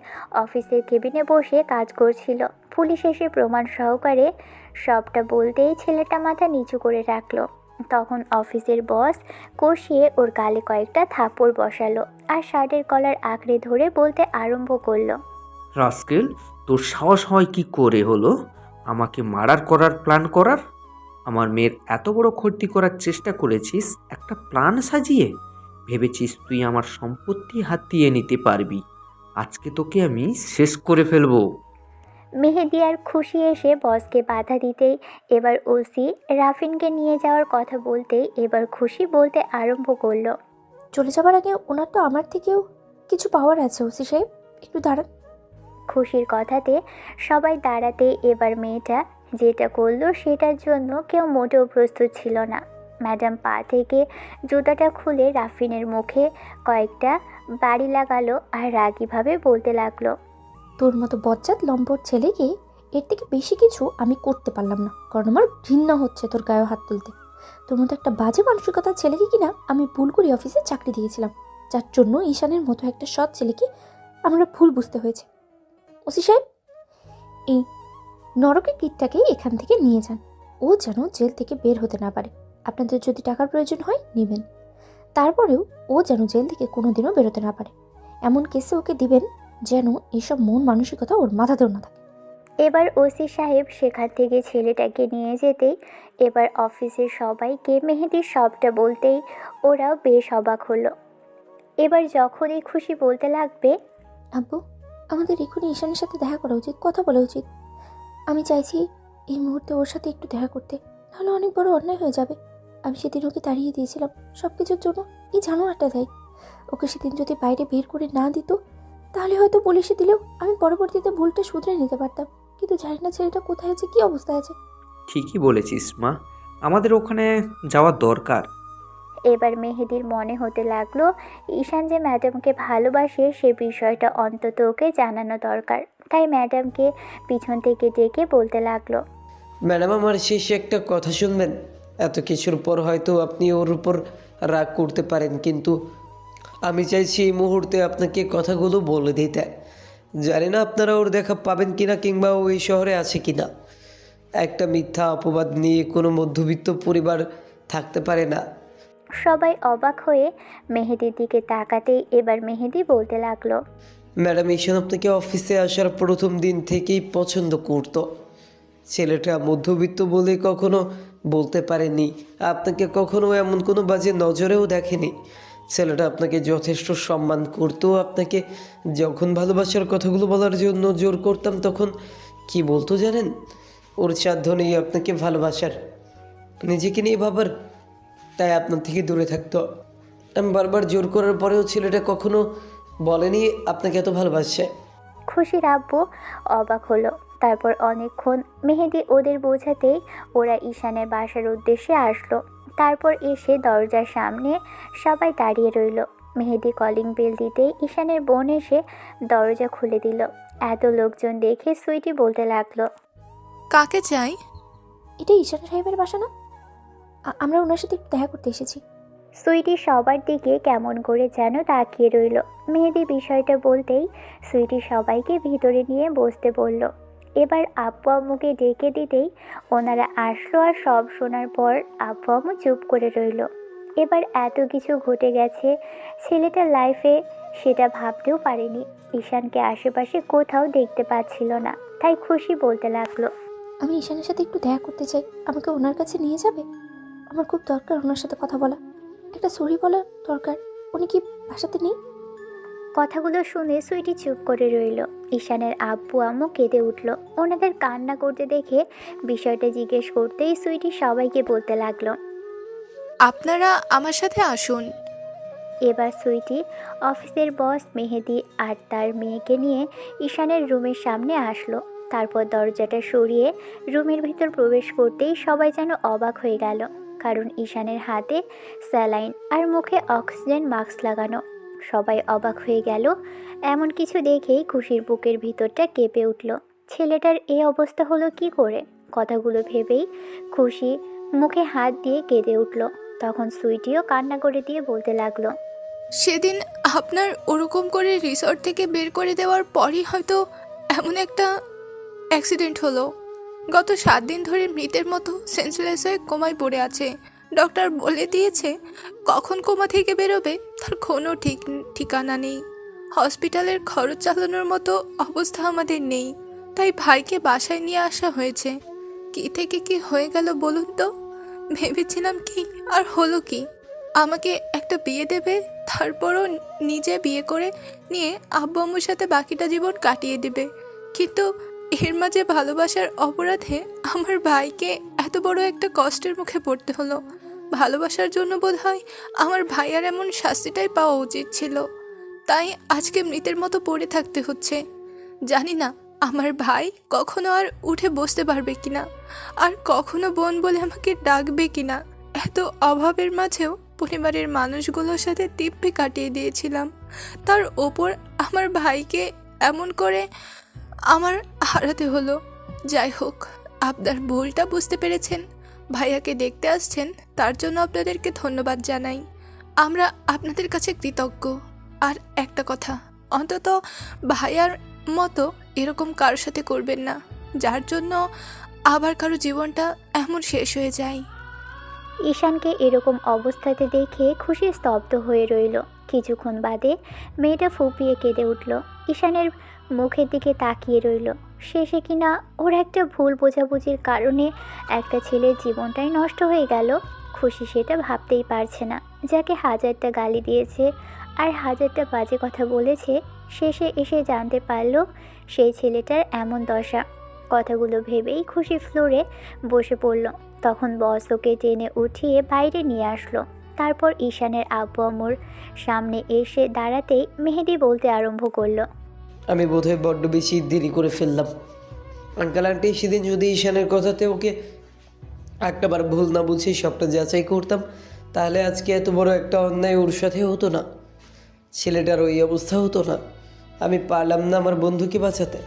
অফিসের কেবিনে বসে কাজ করছিল। পুলিশ এসে প্রমাণ সহকারে সবটা বলতেই ছেলেটা মাথা নিচু করে রাখলো। তখন অফিসের বস কষিয়ে ওর গালে কয়েকটা থাপ্পড় বসালো আর শার্টের কলার আঁকড়ে ধরে বলতে আরম্ভ করলো। রাস্কেল, তোর সাহস হয় কি করে হলো আমাকে মার্ডার করার প্ল্যান করার? আমার মেয়ের এত বড় ক্ষতি করার চেষ্টা করেছিস একটা প্ল্যান সাজিয়ে। ভেবেছিস তুই আমার সম্পত্তি হাতিয়ে নিতে পারবি। আজকে তোকে আমি শেষ করে ফেলবো। মেহেদি আর খুশি এসে বসকে বাধা দিতেই এবার ওসি রাফিনকে নিয়ে যাওয়ার কথা বলতেই এবার খুশি বলতে আরম্ভ করলো। চলে যাবার আগে ওনার তো আমার থেকেও কিছু পাওয়ার আছে ওসি সাহেব, একটু দাঁড়ান। খুশির কথাতে সবাই দাঁড়াতে এবার মেয়েটা যেটা করলো সেটার জন্য কেউ মোটেও প্রস্তুত ছিল না। ম্যাডাম পা থেকে জুতাটা খুলে রাফিনের মুখে কয়েকটা বাড়ি লাগালো আর রাগীভাবে বলতে লাগলো। তোর মতো বজ্জাত লম্পট ছেলেকে এর থেকে বেশি কিছু আমি করতে পারলাম না, কারণ আমার ঘৃণা হচ্ছে তোর গায়ে হাত তুলতে। তোর মতো একটা বাজে মানসিকতার ছেলেকে কিনা আমি ভুল করে অফিসে চাকরি দিয়েছিলাম, যার জন্য ঈশানের মতো একটা সৎ ছেলেকে আমরা ভুল বুঝতে হয়েছে। ওসি সাহেব, এই নরকের কীটটাকে এখান থেকে নিয়ে যান। ও যেন জেল থেকে বের হতে না পারে। আপনাদের যদি টাকার প্রয়োজন হয় নেবেন, তারপরেও ও যেন জেল থেকে কোনোদিনও বেরোতে না পারে। এমন কেসে ওকে দিবেন যেন এইসব মন মানসিকতা ওর মাথাতেও না থাকে। এবার ওসি সাহেব সেখান থেকে ছেলেটাকে নিয়ে যেতেই এবার অফিসের সবাইকে মেহেদির সবটা বলতেই ওরাও বেশ অবাক হলো। এবার যখনই খুশি বলতে লাগবে, আব্বু, আমাদের এখনই ঈশানের সাথে দেখা করা উচিত, কথা বলা উচিত। আমি চাইছি এই মুহূর্তে ওর সাথে একটু দেখা করতে, নাহলে অনেক বড় অন্যায় হয়ে যাবে। আমি সেদিন ওকে তাড়িয়ে দিয়েছিলাম সব কিছুর জন্য, এই জানোয়ারটা দেয়। ওকে সেদিন যদি বাইরে বের করে না দিত তাহলে হয়তো পুলিশে দিলেও আমি পরবর্তীতে ভুলটা শুধরে নিতে পারতাম। কিন্তু জানি না ছেলেটা কোথায় আছে, কী অবস্থায় আছে। ঠিকই বলেছিস মা, আমাদের ওখানে যাওয়া দরকার। এবার মেহেদির মনে হতে লাগলো ঈশান যে ম্যাডামকে ভালোবাসে সে বিষয়টা অন্তত ওকে জানানো দরকার। তাই ম্যাডামকে পিছন থেকে ডেকে বলতে লাগলো। ম্যাডাম, আমার শেষে একটা কথা শুনবেন। এত কিছুর পর হয়তো আপনি ওর উপর রাগ করতে পারেন, কিন্তু আমি চাইছি এই মুহূর্তে আপনাকে কথাগুলো বলে দিতে। জানি না আপনারা ওর দেখা পাবেন কিনা কিংবা ও এই শহরে আছে কিনা। একটা মিথ্যা অপবাদ নিয়ে কোনো মধ্যবিত্ত পরিবার থাকতে পারে না। সবাই অবাক হয়ে মেহেদির দিকে তাকাতেই এবার মেহেদি বলতে লাগলো, ম্যাডাম ঈশান আপনাকে অফিসে আসার প্রথম দিন থেকেই পছন্দ করতো। ছেলেটা মধ্যবিত্ত বলে কখনো বলতে পারেনি, আপনাকে কখনো এমন কোনো বাজে নজরেও দেখেনি। ছেলেটা আপনাকে যথেষ্ট সম্মান করতো। আপনাকে যখন ভালোবাসার কথাগুলো বলার জন্য জোর করতাম তখন কি বলতো জানেন? ওর সাধ্য নেই আপনাকে ভালোবাসার, নিজেকে নিয়ে ভাবার, তাই আপনার থেকে দূরে থাকতো। আমি বারবার জোর করার পরেও ছেলেটা কখনো বলেনি আপনাকে এত ভালোবাসে। খুশির আব্বু অবাক হলো। তারপর অনেকক্ষণ মেহেদি ওদের বোঝাতেই ওরা ঈশানের বাসার উদ্দেশ্যে আসলো। তারপর এসে দরজার সামনে সবাই দাঁড়িয়ে রইল। মেহেদি কলিং বেল দিতেই ঈশানের বোন এসে দরজা খুলে দিল। এত লোকজন দেখে সুইটি বলতে লাগলো, কাকে চাই? এটা ঈশান সাহেবের বাসা না? আমরা ওনার সাথে একটু দেখা করতে এসেছি। সুইটি সবার দিকে কেমন করে যেন তাকিয়ে রইল। মেহেদি বিষয়টা বলতেই সুইটি সবাইকে ভিতরে নিয়ে বসতে বলল। এবার আব্বু আম্মুকে ডেকে দিতেই ওনারা আসলো। আর সব শোনার পর আব্বু আম্মু চুপ করে রইল। এবার এত কিছু ঘটে গেছে ছেলেটার লাইফে, সেটা ভাবতেও পারেনি। ঈশানকে আশেপাশে কোথাও দেখতে পাচ্ছিল না, তাই খুশি বলতে লাগলো, আমি ঈশানের সাথে একটু দেখা করতে চাই, আমাকে ওনার কাছে নিয়ে যাবে? আমার খুব দরকার ওনার সাথে কথা বলা, একটা সরি বলা দরকার। উনি কি বাসাতে নেই? কথাগুলো শুনে সুইটি চুপ করে রইল। ঈশানের আব্বু আম্মু কেঁদে উঠল। ওনাদের কান্না করতে দেখে বিষয়টা জিজ্ঞেস করতেই সুইটি সবাইকে বলতে লাগলো, আপনারা আমার সাথে আসুন। এবার সুইটি অফিসের বস মেহেদি আর তার মেয়েকে নিয়ে ঈশানের রুমের সামনে আসলো। তারপর দরজাটা সরিয়ে রুমের ভিতর প্রবেশ করতেই সবাই যেন অবাক হয়ে গেল, কারণ ঈশানের হাতে স্যালাইন আর মুখে অক্সিজেন মাস্ক লাগানো। সবাই অবাক হয়ে গেল। এমন কিছু দেখেই খুশির বুকের ভিতরটা কেঁপে উঠল। ছেলেটার এই অবস্থা হলো কি করে? কথাগুলো ভেবেই খুশি মুখে হাত দিয়ে কেঁদে উঠল। তখন সুইটিও কান্না করে দিয়ে বলতে লাগলো, সেদিন আপনার ওরকম করে রিসর্ট থেকে বের করে দেওয়ার পরই হয়তো এমন একটা অ্যাক্সিডেন্ট হলো। গত 7 দিন ধরে মৃতের মতো সেন্সলেস হয়ে কোমায় পড়ে আছে। ডক্টর বলে দিয়েছে কখন কোমা থেকে বেরোবে তার কোনো ঠিকানা নেই। হসপিটালের খরচ চালানোর মতো অবস্থা আমাদের নেই, তাই ভাইকে বাসায় নিয়ে আসা হয়েছে। কি থেকে কি হয়ে গেল বলুন তো? ভেবেছিলাম কি, আর হলো কি, আমাকে একটা বিয়ে দেবে, তারপরও নিজে বিয়ে করে নিয়ে আব্বু আম্মুর সাথে বাকিটা জীবন কাটিয়ে দেবে। কিন্তু এর মাঝে ভালোবাসার অপরাধে আমার ভাইকে এত বড় একটা কষ্টের মুখে পড়তে হলো। ভালোবাসার জন্য বোধহয় আমার ভাইয়ার এমন শাস্তিটাই পাওয়া উচিত ছিল, তাই আজকে মৃতের মতো পড়ে থাকতে হচ্ছে। জানি না আমার ভাই কখনো আর উঠে বসতে পারবে কিনা, আর কখনো বোন বলে আমাকে ডাকবে কিনা। এত অভাবের মাঝেও পরিবারের মানুষগুলোর সাথে দিব্যি কাটিয়ে দিয়েছিলাম, তার ওপর আমার ভাইকে এমন করে আমার হারাতে হলো। যাই হোক, আপনার ভুলটা বুঝতে পেরেছেন, ভাইয়াকে দেখতে আসছেন, তার জন্য আপনাদেরকে ধন্যবাদ জানাই। আমরা আপনাদের কাছে কৃতজ্ঞ। আর একটা কথা, অন্তত ভাইয়ার মতো এরকম কারোর সাথে করবেন না, যার জন্য আবার কারো জীবনটা এমন শেষ হয়ে যায়। ঈশানকে এরকম অবস্থাতে দেখে খুশি স্তব্ধ হয়ে রইল। কিছুক্ষণ বাদে মেয়েটা ফুপিয়ে কেঁদে উঠল। ঈশানের মুখের দিকে তাকিয়ে রইল। শেষে কিনা ওর একটা ভুল বোঝাবুঝির কারণে একটা ছেলের জীবনটাই নষ্ট হয়ে গেল। খুশি সেটা ভাবতেই পারছে না। যাকে হাজারটা গালি দিয়েছে আর হাজারটা বাজে কথা বলেছে, শেষে এসে জানতে পারল সেই ছেলেটার এমন দশা। কথাগুলো ভেবেই খুশি ফ্লোরে বসে পড়ল। তখন বস ওকে টেনে উঠিয়ে বাইরে নিয়ে আসলো। তারপর ঈশানের আব্বু আম্মুর সামনে এসে দাঁড়াতেই মেহেদি বলতে আরম্ভ করলো, আমি বোধহয় বড্ড বেশি দেরি করে ফেললাম। আঙ্কেল আন্টি সেদিন যদি ঈশানের কথাতে ওকে একটাবার ভুল না বুঝে সবটা যাচাই করতাম, তাহলে আজকে এত বড় একটা অন্যায় ওর সাথে হতো না, ছেলেটার ওই অবস্থা হতো না। আমি পারলাম না আমার বন্ধুকে বাঁচাতে।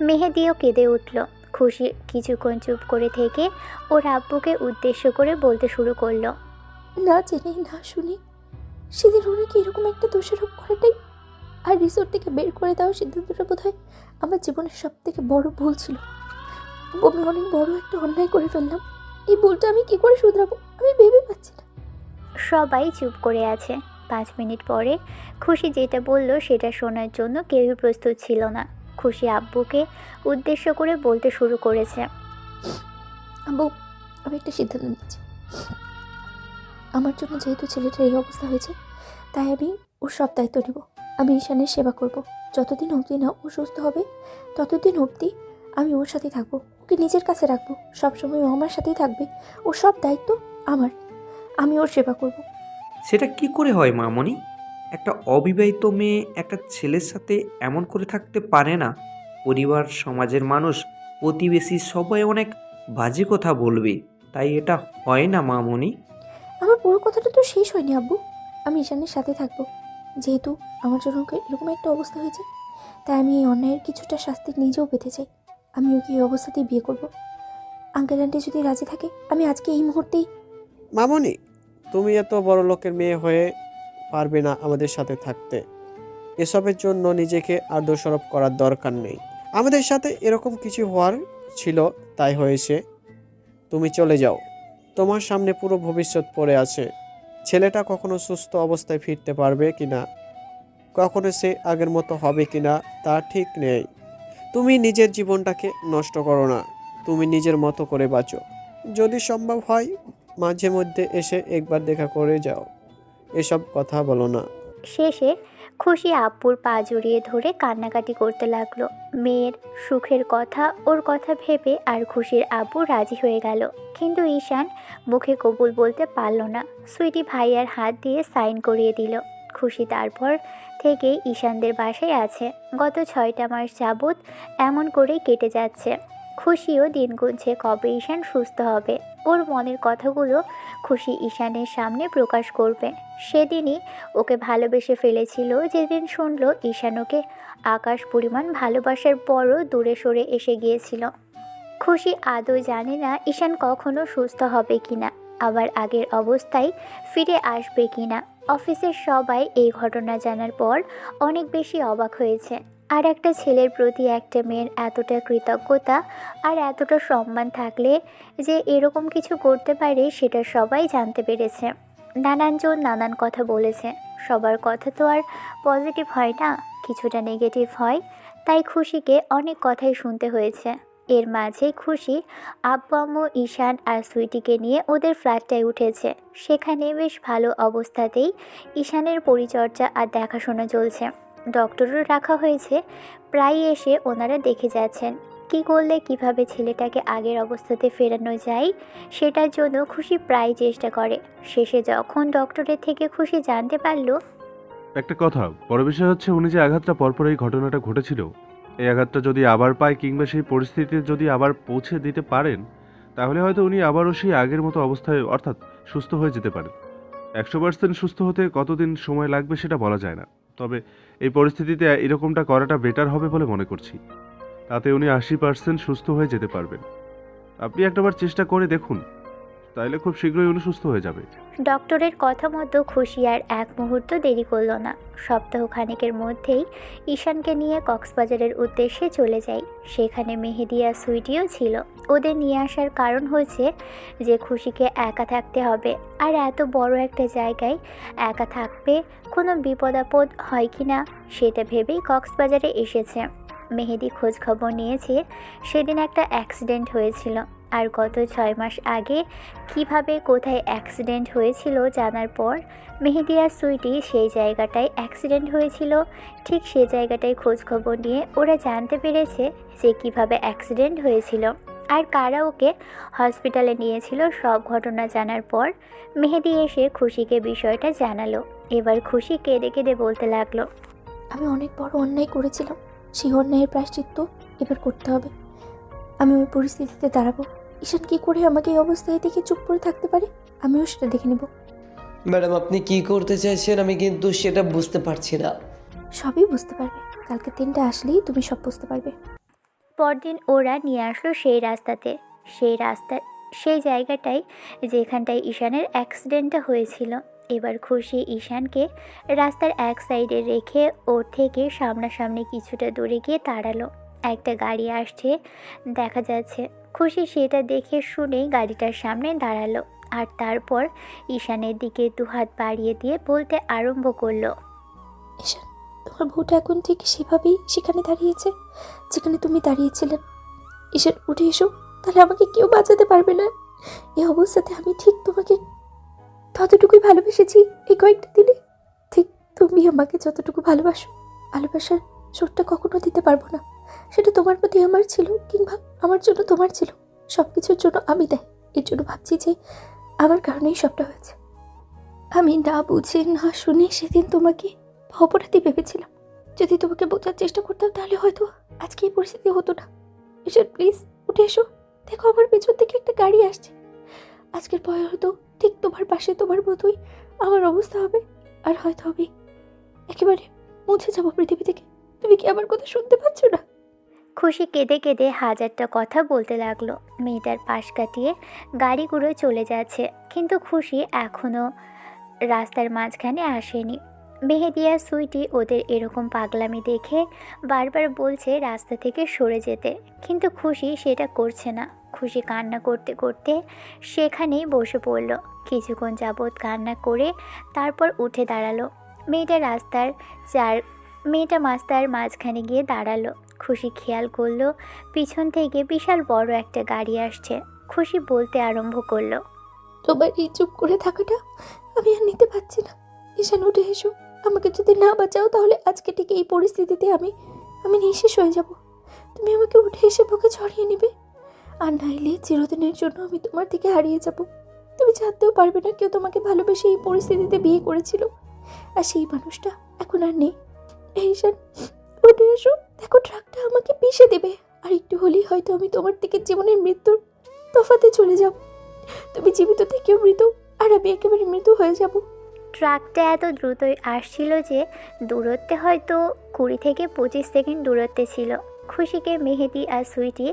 মেহেদিও কেঁদে উঠল। খুশি কিছুক্ষণ চুপ করে থেকে ওর আব্বুকে উদ্দেশ্য করে বলতে শুরু করলো, না জেনে না শুনে সেদিন ওনাকে এরকম একটা দোষারোপ করাটাই আর রিসোর্ট থেকে বের করে দেওয়ার সিদ্ধান্তটা বোধহয় আমার জীবনের সব থেকে বড় ভুল ছিল। আমি অনেক বড় একটা অন্যায় করে ফেললাম। এই ভুলটা আমি কি করে শুধরাবো আমি ভেবে পাচ্ছি না। সবাই চুপ করে আছে। 5 মিনিট পরে খুশি যেটা বলল সেটা শোনার জন্য কেউই প্রস্তুত ছিল না। খুশি আব্বুকে উদ্দেশ্য করে বলতে শুরু করেছে। আব্বু, আমি একটা সিদ্ধান্ত নিচ্ছি। আমার জন্য যেহেতু ছেলেটার এই অবস্থা হয়েছে, তাই আমি ওর সব দায়িত্ব নেব। আমি ঈশানের সেবা করব। যতদিন অবধি না ও সুস্থ হবে, ততদিন অবধি আমি ওর সাথেই থাকবো, ওকে নিজের কাছে রাখবো। সবসময় ও আমার সাথেই থাকবে। ওর সব দায়িত্ব আমার। আমি ওর সেবা করব। সেটা কি করে হয় মামনি? একটা অবিবাহিত মেয়ে একটা ছেলের সাথে এমন করে থাকতে পারে না। পরিবার, সমাজের মানুষ, প্রতিবেশী সবাই অনেক বাজে কথা বলবে, তাই এটা হয় না মামনি। আমার পুরো কথাটা তো শেষ হয়নি আব্বু। আমি ঈশানের সাথে থাকবো। যেহেতু আমার জন্য ওকে এরকম একটা অবস্থা হয়েছে, তাই আমি এই অন্যায়ের কিছুটা শাস্তি নিজেও পেতে চাই। আমি ওকে এই অবস্থাতেই বিয়ে করব। আঙ্কেল আন্টি যদি রাজি থাকে, আমি আজকে এই মুহূর্তেই। মামনি, তুমি এত বড় লোকের মেয়ে হয়ে পারবে না আমাদের সাথে থাকতে। এসবের জন্য নিজেকে আর দোষারোপ করার দরকার নেই। আমাদের সাথে এরকম কিছু হওয়ার ছিল, তাই হয়েছে। তুমি চলে যাও। তোমার সামনে পুরো ভবিষ্যৎ পড়ে আছে। ছেলেটা কখনো সুস্থ অবস্থায় ফিরতে পারবে কিনা, কখনো সে আগের মতো হবে কিনা তা ঠিক নেই। তুমি নিজের জীবনটাকে নষ্ট করো না। তুমি নিজের মতো করে বাঁচো। যদি সম্ভব হয় মাঝে মধ্যে এসে একবার দেখা করে যাও। এসব কথা বলো না। শেষে খুশি আব্বুর পা জড়িয়ে ধরে কান্নাকাটি করতে লাগলো। মেয়ের সুখের কথা, ওর কথা ভেবে আর খুশির আব্বু রাজি হয়ে গেল। কিন্তু ঈশান মুখে কবুল বলতে পারল না। সুইটি ভাইয়ার হাত দিয়ে সাইন করিয়ে দিল। খুশি তারপর থেকেই ঈশানদের বাসায় আছে। গত 6টা মাস যাবৎ এমন করেই কেটে যাচ্ছে। খুশিও দিন গুনছে কবে ঈশান সুস্থ হবে। ওর মনের কথাগুলো খুশি ঈশানের সামনে প্রকাশ করবে। সেদিনই ওকে ভালোবেসে ফেলেছিল, যেদিন শুনল ঈশান ওকে আকাশ পরিমাণ ভালোবাসার পরও দূরে সরে এসে গিয়েছিল। খুশি আদৌ জানে না ঈশান কখনো সুস্থ হবে কিনা, আবার আগের অবস্থায় ফিরে আসবে কিনা। অফিসের সবাই এই ঘটনা জানার পর অনেক বেশি অবাক হয়েছে। আর একটা ছেলের প্রতি একটা মেয়ের এতটা কৃতজ্ঞতা আর এতটা সম্মান থাকলে যে এরকম কিছু করতে পারে, সেটা সবাই জানতে পেরেছে। নানানজন নানান কথা বলেছে। সবার কথা তো আর পজিটিভ হয় না, কিছুটা নেগেটিভ হয়। তাই খুশিকে অনেক কথাই শুনতে হয়েছে। এর মাঝেই খুশি আব্বু আম্মু ঈশান আর সুইটিকে নিয়ে ওদের ফ্ল্যাটটায় উঠেছে। সেখানে বেশ ভালো অবস্থাতেই ঈশানের পরিচর্যা আর দেখাশোনা চলছে। ডক্টরও রাখা হয়েছে, প্রায় এসে ওনারা দেখে যাচ্ছেন কি করলে কিভাবে ছেলেটাকে আগের অবস্থাতে ফেরানো যায়, সেটার জন্য খুশি প্রায় চেষ্টা করে। শেষে যখন ডক্টরের থেকে খুশি জানতে পারলো একটা কথা, বড় বিষয় হচ্ছে উনি যে আঘাতটা পরপর এই ঘটনাটা ঘটেছিল, এই আঘাতটা যদি আবার পায় কিংবা সেই পরিস্থিতিতে যদি আবার পৌঁছে দিতে পারেন, তাহলে হয়তো উনি আবারও সেই আগের মতো অবস্থায় অর্থাৎ সুস্থ হয়ে যেতে পারেন। 100% সুস্থ হতে কতদিন সময় লাগবে সেটা বলা যায় না, তবে এই পরিস্থিতিতে এরকমটা করাটা বেটার হবে বলে মনে করছি। তাতে উনি 80% সুস্থ হয়ে যেতে পারবেন। আপনি একটাবার চেষ্টা করে দেখুন, তাইলে খুব শীঘ্রই উনি সুস্থ হয়ে যাবে। ডক্টরের কথা মতো খুশি আর এক মুহূর্ত দেরি করলো না। সপ্তাহখানেকের মধ্যেই ঈশানকে নিয়ে কক্সবাজারের উদ্দেশ্যে চলে যাই। সেখানে মেহেদি আর সুইটিও ছিল। ওদের নিয়ে আসার কারণ হচ্ছে যে খুশিকে একা থাকতে হবে, আর এত বড় একটা জায়গায় একা থাকবে, কোনো বিপদ আপদ হয় কি না সেটা ভেবেই কক্সবাজারে এসেছে। মেহেদি খোঁজ খবর নিয়েছে সেদিন একটা অ্যাক্সিডেন্ট হয়েছিল, আর গত 6 মাস আগে কিভাবে কোথায় অ্যাক্সিডেন্ট হয়েছিল জানার পর মেহেদি আর সুইটি সেই জায়গাটায় অ্যাক্সিডেন্ট হয়েছিল ঠিক সেই জায়গাটায় খোঁজ খবর নিয়ে ওরা জানতে পেরেছে যে কিভাবে অ্যাক্সিডেন্ট হয়েছিল আর কারা ওকে হসপিটালে নিয়েছিল। সব ঘটনা জানার পর মেহেদি এসে খুশিকে বিষয়টা জানালো। এবার খুশি কেঁদে কেঁদে বলতে লাগলো, আমি অনেক বড় অন্যায় করেছিলাম। সেই অন্যায়ের প্রায়শ্চিত্ত এবার করতে হবে। আমি ওই পরিস্থিতিতে দাঁড়াবো। ঈশান কী করে আমাকে এই অবস্থায় দেখে চুপ করে থাকতে পারে, আমিও সেটা দেখে নেব। ম্যাডাম, আপনি কি করতে চাইছেন আমি কিন্তু সেটা বুঝতে পারছি না। সবই বুঝতে পারবে। কালকে 3টা আসলেই তুমি সব বুঝতে পারবে। পরদিন ওরা নিয়ে আসলো সেই জায়গাটায় যেখানটায় ঈশানের অ্যাক্সিডেন্টটা হয়েছিল। এবার খুশি ঈশানকে রাস্তার এক সাইডে রেখে ওর থেকে সামনাসামনি কিছুটা দূরে গিয়ে দাঁড়ালো। একটা গাড়ি আসছে দেখা যাচ্ছে। খুশি সেটা দেখে শুনেই গাড়িটার সামনে দাঁড়ালো আর তারপর ঈশানের দিকে দুহাত বাড়িয়ে দিয়ে বলতে আরম্ভ করলো। ঈশান, তোমার বউটা এখন ঠিক সেভাবেই সেখানে দাঁড়িয়েছে যেখানে তুমি দাঁড়িয়েছিলে। ঈশান, উঠে এসো, তাহলে আমাকে কেউ বাঁচাতে পারবে না। এই অবস্থাতে আমি ঠিক তোমাকে ততটুকুই ভালোবেসেছি এই কয়েকটা দিনে। ঠিক তুমি আমাকে যতটুকু ভালোবাসো, ভালোবাসার সুরটা কখনো দিতে পারবো না। সেটা তোমার প্রতি আমার ছিল কিংবা আমার জন্য তোমার ছিল, সব কিছুর জন্য আমি দেয়। এর জন্য ভাবছি যে আমার কারণেই সবটা হয়েছে। আমি না বুঝে না শুনে সেদিন তোমাকে অপরাধী ভেবেছিলাম। যদি তোমাকে বোঝার চেষ্টা করতাম তাহলে হয়তো আজকে এই পরিস্থিতি হতো না। ঈশান, প্লিজ উঠে এসো, দেখো আমার পেছন থেকে একটা গাড়ি আসছে। আজকের পরে হয়তো ঠিক তোমার পাশে তোমার মতোই আমার অবস্থা হবে, আর হয়তো আমি একেবারে মুছে যাবো পৃথিবী থেকে। তুমি কি আমার কথা শুনতে পাচ্ছ না? খুশি কেঁদে কেঁদে হাজারটা কথা বলতে লাগলো। মেয়েটার পাশ কাটিয়ে গাড়িগুলো চলে যাচ্ছে, কিন্তু খুশি এখনও রাস্তার মাঝখানে আসেনি। মেহেদি আর সুইটি ওদের এরকম পাগলামি দেখে বারবার বলছে রাস্তা থেকে সরে যেতে, কিন্তু খুশি সেটা করছে না। খুশি কান্না করতে করতে সেখানেই বসে পড়ল। কিছুক্ষণ যাবৎ কান্না করে তারপর উঠে দাঁড়ালো। মেয়েটা রাস্তার মাঝখানে গিয়ে দাঁড়ালো। খুশি খেয়াল করলো পিছন থেকে বিশাল বড় একটা গাড়ি আসছে। খুশি বলতে আরম্ভ করলো। তোমার এই চুপ করে থাকাটা আমি আর নিতে পারছি না। ঈশান, উঠে এসো, আমাকে যদি না বাঁচাও তাহলে আজকে ঠিক এই পরিস্থিতিতে আমি নিঃশেষ হয়ে যাব। তুমি আমাকে উঠে এসে বুকে ছড়িয়ে নিবে, আর নাইলে চিরদিনের জন্য আমি তোমার থেকে হারিয়ে যাব। তুমি জানতেও পারবে না কেউ তোমাকে ভালোবেসে এই পরিস্থিতিতে বিয়ে করেছিল, আর সেই মানুষটা এখন আর নেই। ঈশান, উঠে এসো, দেখো ট্রাকটা আমাকে পিষে দেবে, আর একটু হলেই হয়তো আমি তোমার থেকে জীবনের মৃত্যুর তফাতে চলে যাব। তুমি জীবিত থেকেও মৃত, আর আমি একেবারে মৃত হয়ে যাব। ট্রাকটা এত দ্রুতই আসছিল যে দূরত্বে হয়তো 20 থেকে 25 সেকেন্ড দূরত্বে ছিল। খুশিকে মেহেদি আর সুইটি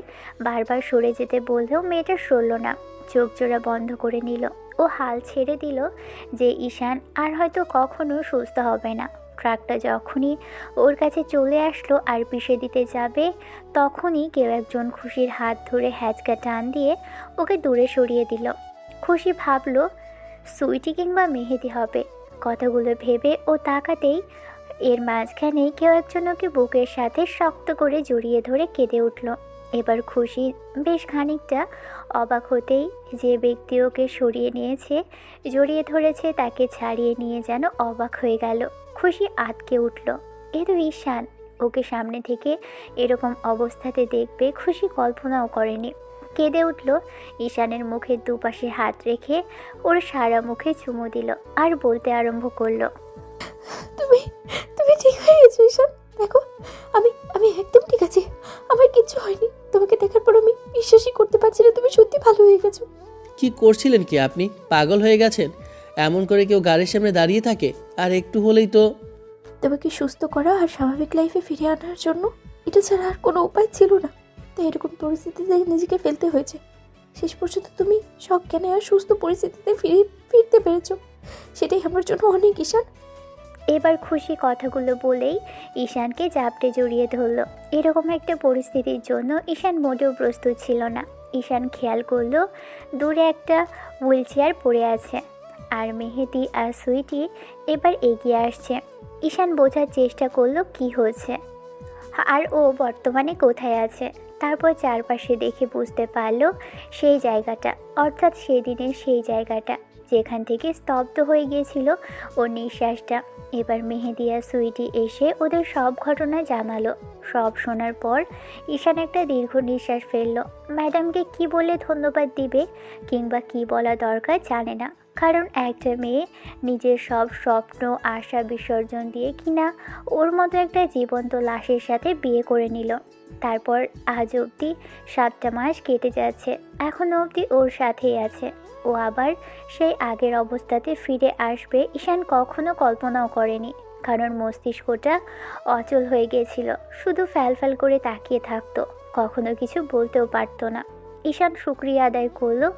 বারবার সরে যেতে বললেও মেয়েটা সরল না। চোখ জোড়া বন্ধ করে নিল। ও হাল ছেড়ে দিল যে ঈশান আর হয়তো কখনো সুস্থ হবে না। ট্রাকটা যখনই ওর কাছে চলে আসলো আর পিষে দিতে যাবে, তখনই কেউ একজন খুশির হাত ধরে হ্যাচকা টান দিয়ে ওকে দূরে সরিয়ে দিল। খুশি ভাবলো সুইটি কিংবা মেহেদি হবে। কথাগুলো ভেবে ও তাকাতেই এর মাঝখানেই কেউ একজন ওকে বুকের সাথে শক্ত করে জড়িয়ে ধরে কেঁদে উঠল। এবার খুশি বেশ খানিকটা অবাক হতেই যে ব্যক্তি ওকে সরিয়ে নিয়েছে, জড়িয়ে ধরেছে, তাকে ছাড়িয়ে নিয়ে যেন অবাক হয়ে গেল। খুশি আটকে উঠল। এ তো ঈশান। ওকে সামনে থেকে এরকম অবস্থাতে দেখবে খুশি কল্পনাও করেনি। কেঁদে উঠল। ঈশানের মুখের দুপাশে হাত রেখে ওর সারা মুখে চুমু দিল আর বলতে আরম্ভ করলো। তুমি তুমি ঠিক হয়ে গেছো ঈশান, দেখো আমি একদম ঠিক আছি, আমার কিচ্ছু হয়নি। তোমাকে দেখার পর আমি বিশ্বাসই করতে পারছি না তুমি সত্যি ভালো হয়ে গেছো। কি করছিলেন কি আপনি? পাগল হয়ে গেছেন? এমন করে কেউ গাড়ির সামনে দাঁড়িয়ে থাকে? আর একটু হলেই তো। তোমাকে সুস্থ করা আর স্বাভাবিক লাইফে ফিরে আনার জন্য এটা ছাড়া আর কোনো উপায় ছিল না, তাই এরকম পরিস্থিতিতে নিজেকে ফেলতে হয়েছে। শেষ পর্যন্ত তুমি সজ্ঞানে আর সুস্থ পরিস্থিতিতে ফিরতে পেরেছো, সেটাই আমার জন্য অনেক ঈশান। এবার খুশি কথাগুলো বলেই ঈশানকে জাপটে জড়িয়ে ধরল। এরকম একটা পরিস্থিতির জন্য ঈশান মোটেও প্রস্তুত ছিল না। ঈশান খেয়াল করলো দূরে একটা হুইল চেয়ার পড়ে আছে, আর মেহেদি আর সুইটি এবার এগিয়ে আসছে। ঈশান বোঝার চেষ্টা করলো কি হয়েছে আর ও বর্তমানে কোথায় আছে। তারপর চারপাশে দেখে বুঝতে পারল সেই জায়গাটা, অর্থাৎ সেদিনের সেই জায়গাটা যেখান থেকে স্তব্ধ হয়ে গিয়েছিল ওর নিঃশ্বাসটা। এবার মেহেদি আর সুইটি এসে ওদের সব ঘটনা জানালো। সব শোনার পর ঈশান একটা দীর্ঘ নিঃশ্বাস ফেললো। ম্যাডামকে কি বলে ধন্যবাদ দিবে কিংবা কি বলা দরকার জানে না, কারণ একটা মেয়ে নিজের সব স্বপ্ন আশা বিসর্জন দিয়ে কিনা ওর মতো একটা জীবন্ত লাশের সাথে বিয়ে করে নিল। তারপর আজ অবধি 7টা মাস কেটে যাচ্ছে, এখনও অবধি ওর সাথেই আছে। ও আবার সেই আগের অবস্থাতে ফিরে আসবে ঈশান কখনো কল্পনাও করেনি, কারণ মস্তিষ্কটা অচল হয়ে গিয়েছিল, শুধু ফ্যালফ্যাল করে তাকিয়ে থাকতো, কখনো কিছু বলতেও পারতো না। ঈশান শুকরিয়া আদায় করলো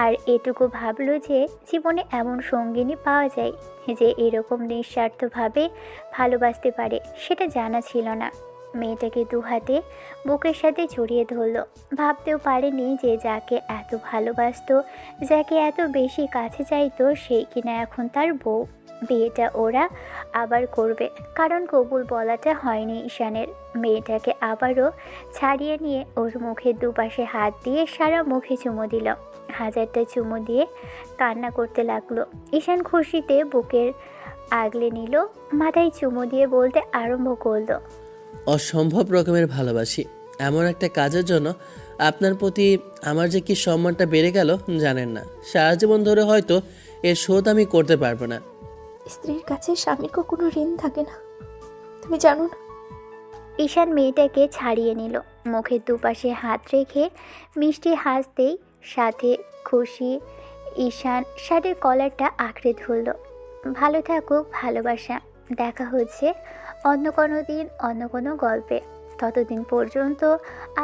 আর এটুকু ভাবলো যে জীবনে এমন সঙ্গিনী পাওয়া যায় যে এরকম নিঃস্বার্থভাবে ভালোবাসতে পারে, সেটা জানা ছিল না। মেয়েটাকে দু হাতে বুকের সাথে জড়িয়ে ধরল। ভাবতেও পারেনি যে যাকে এত ভালোবাসতো, যাকে এত বেশি কাছে চাইতো, সেই কিনা এখন তার বউ। বিয়েটা ওরা আবার করবে, কারণ কবুল বলাটা হয়নি ঈশানের। মেয়েটাকে আবারও ছাড়িয়ে নিয়ে ওর মুখের দুপাশে হাত দিয়ে সারা মুখে চুমু দিল। হাজারটা চুমু দিয়ে কান্না করতে লাগলো। ঈশান খুশিতে বুকের আগলে নিল, মাথায় চুমু দিয়ে বলতে আরম্ভ করলো, অসম্ভব রকমের ভালোবাসি। এমন একটা কাজের জন্য আপনার প্রতি আমার যে কি সম্মানটা বেড়ে গেল জানেন না। সারা জীবন ধরে হয়তো এর শোধ আমি করতে পারবো না। স্ত্রীর কাছে স্বামীর কখনো ঋণ থাকে না, তুমি জানো না? ঈশান মেয়েটাকে ছাড়িয়ে নিল, মুখের দুপাশে হাত রেখে মিষ্টি হাসতেই সাথে খুশি ঈশান শার্টের কলারটা আঁকড়ে ধরল। ভালো থাকুক ভালোবাসা। দেখা হচ্ছে অন্য কোনো দিন অন্য কোনো গল্পে। ততদিন পর্যন্ত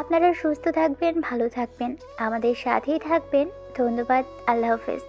আপনারা সুস্থ থাকবেন, ভালো থাকবেন, আমাদের সাথেই থাকবেন। ধন্যবাদ। আল্লাহ হাফেজ।